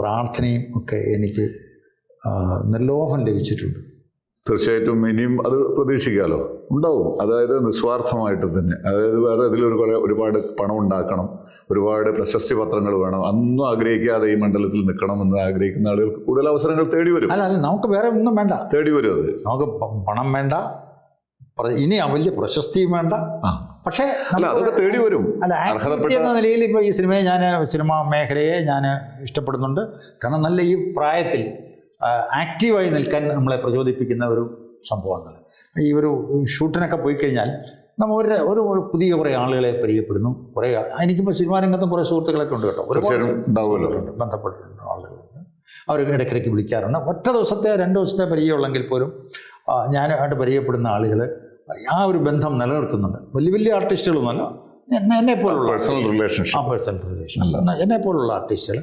പ്രാർത്ഥനയും ഒക്കെ എനിക്ക് നിർലോഭം ലഭിച്ചിട്ടുണ്ട്. തീർച്ചയായിട്ടും ഇനിയും അത് പ്രതീക്ഷിക്കാമല്ലോ, ഉണ്ടാവും. അതായത് നിസ്വാർത്ഥമായിട്ട് തന്നെ, അതായത് വേറെ ഇതിലൊരു ഒരുപാട് പണം ഉണ്ടാക്കണം, ഒരുപാട് പ്രശസ്തി പത്രങ്ങൾ വേണം, അന്നും ആഗ്രഹിക്കാതെ ഈ മണ്ഡലത്തിൽ നിൽക്കണം എന്ന് ആഗ്രഹിക്കുന്ന ആളുകൾക്ക് കൂടുതൽ അവസരങ്ങൾ തേടി വരും. അല്ല നമുക്ക് വേറെ ഒന്നും വേണ്ട, തേടി വരും. അത് നമുക്ക് പണം വേണ്ട, ഇനി വലിയ പ്രശസ്തിയും വേണ്ട, പക്ഷേ അതൊക്കെ തേടി വരും. എന്ന നിലയിൽ ഇപ്പോൾ ഈ സിനിമാ മേഖലയെ ഞാൻ ഇഷ്ടപ്പെടുന്നുണ്ട്. കാരണം നല്ല ഈ പ്രായത്തിൽ ആക്റ്റീവായി നിൽക്കാൻ നമ്മളെ പ്രചോദിപ്പിക്കുന്ന ഒരു സംഭവമാണ്. ഈ ഒരു ഷൂട്ടിനൊക്കെ പോയി കഴിഞ്ഞാൽ നമ്മൾ ഒരു പുതിയ കുറേ ആളുകളെ പരിചയപ്പെടുന്നു. കുറേ എനിക്കിപ്പോൾ സിനിമാ രംഗത്തും കുറേ സുഹൃത്തുക്കളൊക്കെ ഉണ്ട് കേട്ടോ, ഒരുപാട് ബന്ധപ്പെട്ടിട്ടുണ്ട് ആളുകളുണ്ട്. അവർ ഇടയ്ക്കിടയ്ക്ക് വിളിക്കാറുണ്ട്. ഒറ്റ ദിവസത്തെ 2 ദിവസത്തെ പരിചയമുള്ളെങ്കിൽ പോലും ഞാനായിട്ട് പരിചയപ്പെടുന്ന ആളുകൾ ആ ഒരു ബന്ധം നിലനിർത്തുന്നുണ്ട്. വലിയ ആർട്ടിസ്റ്റുകളൊന്നുമല്ല, എന്നെപ്പോലുള്ള പേഴ്സണൽ റിലേഷൻ എന്നെപ്പോലുള്ള ആർട്ടിസ്റ്റുകൾ,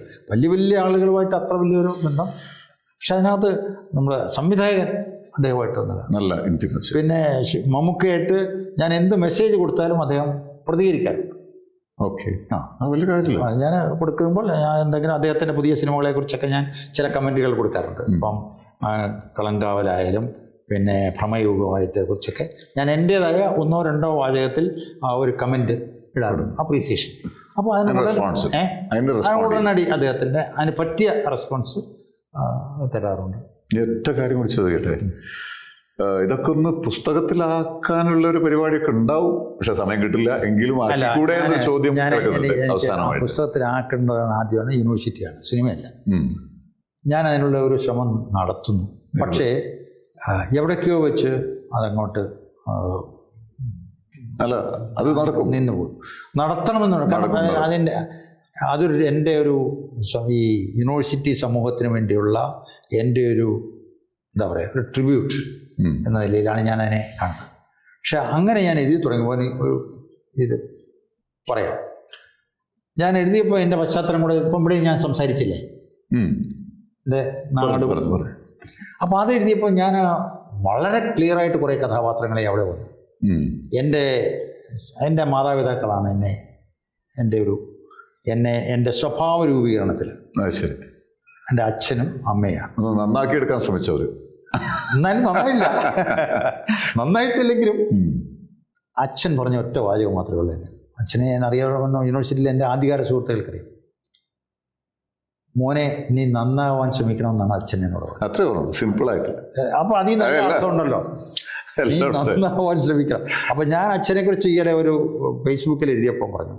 വലിയ ആളുകളുമായിട്ട് അത്ര വലിയൊരു ബന്ധം. പക്ഷെ അതിനകത്ത് നമ്മുടെ സംവിധായകൻ അദ്ദേഹമായിട്ട് നല്ല ഇൻറ്റിമസി. പിന്നെ മമ്മൂക്കയായിട്ട് ഞാൻ എന്ത് മെസ്സേജ് കൊടുത്താലും അദ്ദേഹം പ്രതികരിക്കാറുണ്ട്. ഓക്കെ, വലിയ കാര്യമില്ല. ഞാൻ കൊടുക്കുമ്പോൾ ഞാൻ എന്തെങ്കിലും അദ്ദേഹത്തിൻ്റെ പുതിയ സിനിമകളെക്കുറിച്ചൊക്കെ ഞാൻ ചില കമൻറ്റുകൾ കൊടുക്കാറുണ്ട്. ഇപ്പം കളങ്കാവലായാലും പിന്നെ ഭ്രമയുഗമായത്തെക്കുറിച്ചൊക്കെ ഞാൻ എൻ്റേതായ 1-2 വാചകത്തിൽ ഒരു കമൻറ്റ് ഇടാറുണ്ട്, അപ്രീസിയേഷൻ. അപ്പോൾ ഉടനടി അദ്ദേഹത്തിൻ്റെ അതിന് പറ്റിയ റെസ്പോൺസ് തരാറുണ്ട്. ഒറ്റ കാര്യം കൂടി ചോദിക്കട്ടെ, ഇതൊക്കെ ഒന്ന് പുസ്തകത്തിലാക്കാനുള്ള ഒരു പരിപാടിയൊക്കെ ഉണ്ടാവും, പക്ഷെ സമയം കിട്ടില്ല. എങ്കിലും ചോദ്യം പുസ്തകത്തിലാക്കേണ്ടതാണ് ആദ്യമാണ് യൂണിവേഴ്സിറ്റിയാണ്, സിനിമയല്ല. ഞാൻ അതിനുള്ള ഒരു ശ്രമം നടത്തുന്നു. പക്ഷേ എവിടേക്കോ വെച്ച് അതങ്ങോട്ട് അത് നടക്കും, നിന്നുപോകും. നടത്തണമെന്നുണ്ട്. അതിൻ്റെ അതൊരു എൻ്റെ ഒരു ഈ യൂണിവേഴ്സിറ്റി സമൂഹത്തിന് വേണ്ടിയുള്ള എൻ്റെ ഒരു എന്താ പറയുക, ഒരു ട്രിബ്യൂട്ട് എന്ന നിലയിലാണ് ഞാൻ അതിനെ കാണുന്നത്. പക്ഷെ അങ്ങനെ ഞാൻ എഴുതി തുടങ്ങിയപ്പോൾ ഒരു ഇത് പറയാം. ഞാൻ എഴുതിയപ്പോൾ എൻ്റെ പശ്ചാത്തലം കൂടെ ഇപ്പം ഇവിടെ ഞാൻ സംസാരിച്ചില്ലേ, എൻ്റെ നാട്. അപ്പോൾ അത് എഴുതിയപ്പോൾ ഞാൻ വളരെ ക്ലിയറായിട്ട് കുറേ കഥാപാത്രങ്ങളെ അവിടെ വന്നു. എൻ്റെ മാതാപിതാക്കളാണ് എൻ്റെ സ്വഭാവ രൂപീകരണത്തിൽ. ശരി. എൻ്റെ അച്ഛനും അമ്മയാണ്. നന്നാക്കിയെടുക്കാൻ ശ്രമിച്ചവർ. എന്നാലും നന്നായിട്ടില്ലെങ്കിലും അച്ഛൻ പറഞ്ഞ ഒറ്റ വാചകം മാത്രമേ ഉള്ളൂ. അച്ഛനെ ഞാൻ അറിയാവുന്ന യൂണിവേഴ്സിറ്റിയിൽ എൻ്റെ ആദ്യകാല സുഹൃത്തുക്കൾക്കറിയാം. മോനെ നീ നന്നാവാൻ ശ്രമിക്കണമെന്നാണ് അച്ഛൻ എന്നോട് പറഞ്ഞത്. അത്രേ പറഞ്ഞു, സിമ്പിളായിട്ട്. അപ്പോൾ അതിൽ നല്ല അർത്ഥമുണ്ടല്ലോ, നീ നന്നാവാൻ ശ്രമിക്കണം. അപ്പം ഞാൻ അച്ഛനെക്കുറിച്ച് ഈയിടെ ഒരു ഫേസ്ബുക്കിൽ എഴുതിയപ്പോൾ പറഞ്ഞു,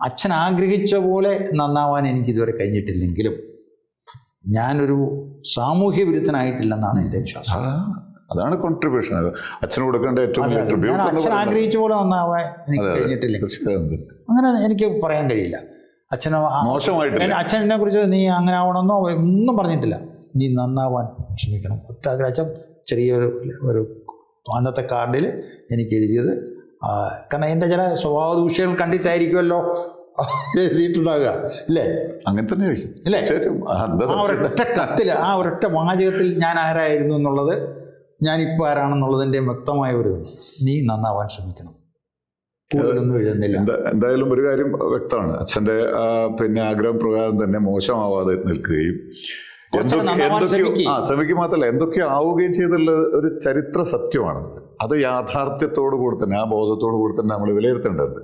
അച്ഛൻ ആഗ്രഹിച്ച പോലെ നന്നാവാൻ എനിക്കിതുവരെ കഴിഞ്ഞിട്ടില്ലെങ്കിലും ഞാനൊരു സാമൂഹ്യ വിരുദ്ധനായിട്ടില്ലെന്നാണ് എൻ്റെ വിശ്വാസം. അതാണ് കോൺട്രിബ്യൂഷൻ. അച്ഛന് കൊടുക്കേണ്ട ഏറ്റവും ഞാൻ അച്ഛൻ ആഗ്രഹിച്ച പോലെ നന്നാവാൻ എനിക്ക് കഴിഞ്ഞിട്ടില്ലെങ്കിൽ അങ്ങനെ എനിക്ക് പറയാൻ കഴിയില്ല. അച്ഛൻ എന്നെ കുറിച്ച് നീ അങ്ങനെ ആവണമെന്നോ ഒന്നും പറഞ്ഞിട്ടില്ല. നീ നന്നാവാൻ ശ്രമിക്കണം. ഒറ്റ ആഗ്രഹം ചെറിയൊരു അന്നത്തെ കാർഡിൽ എനിക്ക് എഴുതിയത്. കാരണം എൻ്റെ ചില സ്വഭാവ ദൂഷ്യങ്ങൾ കണ്ടിട്ടായിരിക്കുമല്ലോ എഴുതിയിട്ടുണ്ടാകുക അല്ലേ? അങ്ങനെ തന്നെ ഇല്ലേ? തീർച്ചയായിട്ടും. ആ ഒരൊറ്റ കത്തിൽ, ആ ഒരൊറ്റ വാചകത്തിൽ ഞാൻ ആരായിരുന്നു എന്നുള്ളത്, ഞാനിപ്പോൾ ആരാണെന്നുള്ളതിൻ്റെ വ്യക്തമായ ഒരു നീ നന്നാവാൻ ശ്രമിക്കണം, കൂടുതലൊന്നും എഴുതുന്നില്ല. എന്തായാലും ഒരു കാര്യം വ്യക്തമാണ്, അച്ഛൻ്റെ പിന്നെ ആഗ്രഹം പ്രകാരം തന്നെ മോശമാവാതെ നിൽക്കുകയും ശ്രമിക്കുക മാത്രമല്ല എന്തൊക്കെയോ ആവുകയും ചെയ്തുള്ള ഒരു ചരിത്ര സത്യമാണ്. അത് യാഥാർത്ഥ്യത്തോടു കൂടി തന്നെ, ആ ബോധത്തോടു കൂടി തന്നെ നമ്മൾ വിലയിരുത്തേണ്ടത്.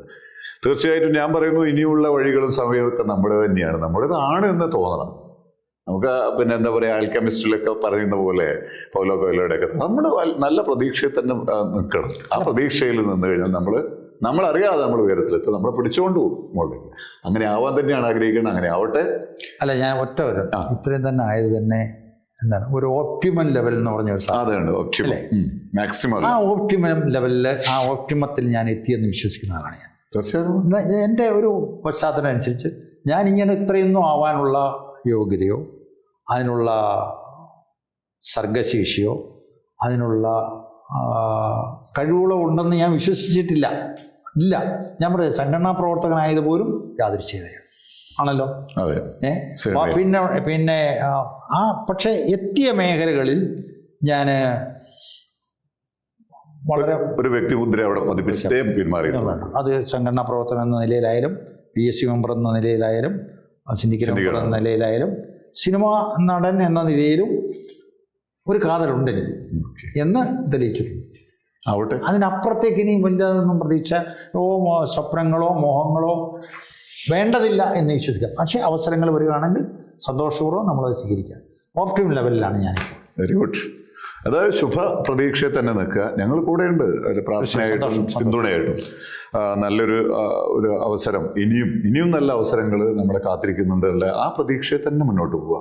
തീർച്ചയായിട്ടും ഞാൻ പറയുന്നു, ഇനിയുള്ള വഴികളും സമയമൊക്കെ നമ്മുടെ തന്നെയാണ്, നമ്മുടേതാണ് എന്ന് തോന്നണം. നമുക്ക് പിന്നെ എന്താ പറയുക, ആൽക്കമിസ്റ്റിലൊക്കെ പറയുന്ന പോലെ പൗലോ കൊയ്ലോയുടെ ഒക്കെ നമ്മൾ നല്ല പ്രതീക്ഷയിൽ തന്നെ നിൽക്കണം. ആ പ്രതീക്ഷയിൽ നിന്ന് കഴിഞ്ഞാൽ നമ്മളറിയാതെ നമ്മൾ ഉയരത്തിലെത്തും, നമ്മളെ പിടിച്ചുകൊണ്ട് പോകും മുകളിലേക്ക്. അങ്ങനെ ആവാൻ തന്നെയാണ് ആഗ്രഹിക്കുന്നത്, അങ്ങനെ ആവട്ടെ. അല്ല, ഞാൻ ഇത്രയും തന്നെ ആയത് തന്നെ എന്താണ് ഒരു ഓപ്റ്റിമം ലെവൽ എന്ന് പറഞ്ഞ ഒരു സാധനം, മാക്സിമം. ആ ഓപ്റ്റിമം ലെവലിൽ, ആ ഓപ്റ്റിമത്തിൽ ഞാൻ എത്തിയെന്ന് വിശ്വസിക്കുന്ന ആളാണ് ഞാൻ. തീർച്ചയായും എൻ്റെ ഒരു പശ്ചാത്തലം അനുസരിച്ച് ഞാനിങ്ങനെ ഇത്രയൊന്നും ആവാനുള്ള യോഗ്യതയോ അതിനുള്ള സർഗശേഷിയോ അതിനുള്ള കഴിവുകളോ ഉണ്ടെന്ന് ഞാൻ വിശ്വസിച്ചിട്ടില്ല. ഞാൻ പറയാം, സംഘടനാ പ്രവർത്തകനായത് പോലും യാദൃച്ഛികതയാണ് ആണല്ലോ. പിന്നെ പക്ഷേ എത്തിയ മേഖലകളിൽ ഞാൻ വളരെ ഒരു വ്യക്തിമുദ്ര അവിടെ പതിപ്പിച്ചേ പിന്മാറി. അത് സംഘടനാ പ്രവർത്തനം എന്ന നിലയിലായാലും, PSC മെമ്പർ എന്ന നിലയിലായാലും, സിൻഡിക്കേറ്റ് മെമ്പർ എന്ന നിലയിലായാലും, സിനിമ നടൻ എന്ന നിലയിലും ഒരു കാതലുണ്ട് എനിക്ക് എന്ന് തെളിയിച്ചിട്ടുണ്ട്. ആവട്ടെ, അതിനപ്പുറത്തേക്ക് ഇനി വലുതൊന്നും സ്വപ്നങ്ങളോ മോഹങ്ങളോ വേണ്ടതില്ല എന്ന് വിശ്വസിക്കാം. പക്ഷേ അവസരങ്ങൾ വരികയാണെങ്കിൽ സന്തോഷപൂർവ്വം നമ്മളത് സ്വീകരിക്കാം. ഓപ്റ്റിമം ലെവലിലാണ് ഞാനിപ്പോൾ. Very good. അതായത് ശുഭ പ്രതീക്ഷയെ തന്നെ നിൽക്കുക. ഞങ്ങൾ കൂടെയുണ്ട്, പ്രാർത്ഥനയായിട്ടും പിന്തുണയായിട്ടും. നല്ലൊരു അവസരം, ഇനിയും നല്ല അവസരങ്ങൾ നമ്മളെ കാത്തിരിക്കുന്നുണ്ട്. ആ പ്രതീക്ഷയെ തന്നെ മുന്നോട്ട് പോവുക.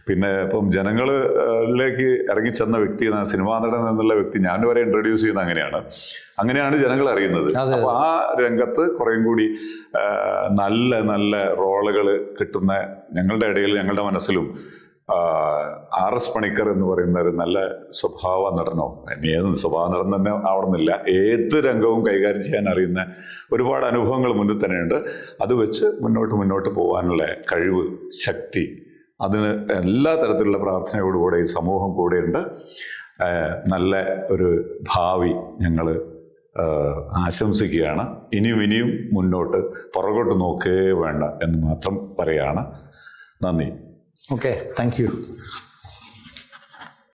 പിന്നെ ഇപ്പം ജനങ്ങളിലേക്ക് ഇറങ്ങിച്ചെന്ന വ്യക്തി, സിനിമാ നടൻ എന്നുള്ള വ്യക്തി ഞാൻ വരെ ഇൻട്രൊഡ്യൂസ് ചെയ്യുന്നത് അങ്ങനെയാണ് ജനങ്ങൾ അറിയുന്നത്. അപ്പോൾ ആ രംഗത്ത് കുറേയും കൂടി നല്ല നല്ല റോളുകൾ കിട്ടുന്ന ഞങ്ങളുടെ ഇടയിൽ, ഞങ്ങളുടെ മനസ്സിലും RS പണിക്കർ എന്ന് പറയുന്ന ഒരു നല്ല സ്വഭാവ നടനോ, ഏത് സ്വഭാവ നടൻ തന്നെ ആവണമെന്നില്ല, ഏത് രംഗവും കൈകാര്യം ചെയ്യാൻ അറിയുന്ന ഒരുപാട് അനുഭവങ്ങൾ മുന്നിൽ തന്നെയുണ്ട്. അത് വെച്ച് മുന്നോട്ട് പോകാനുള്ള കഴിവ്, ശക്തി, അതിന് എല്ലാ തരത്തിലുള്ള പ്രാർത്ഥനയോടുകൂടെ ഈ സമൂഹം കൂടെയുണ്ട്. നല്ല ഒരു ഭാവി ഞങ്ങൾ ആശംസിക്കുകയാണ്. ഇനിയും മുന്നോട്ട് പുറകോട്ട് നോക്കേ വേണ്ട എന്ന് മാത്രം പറയുകയാണ്. നന്ദി. Okay, thank you.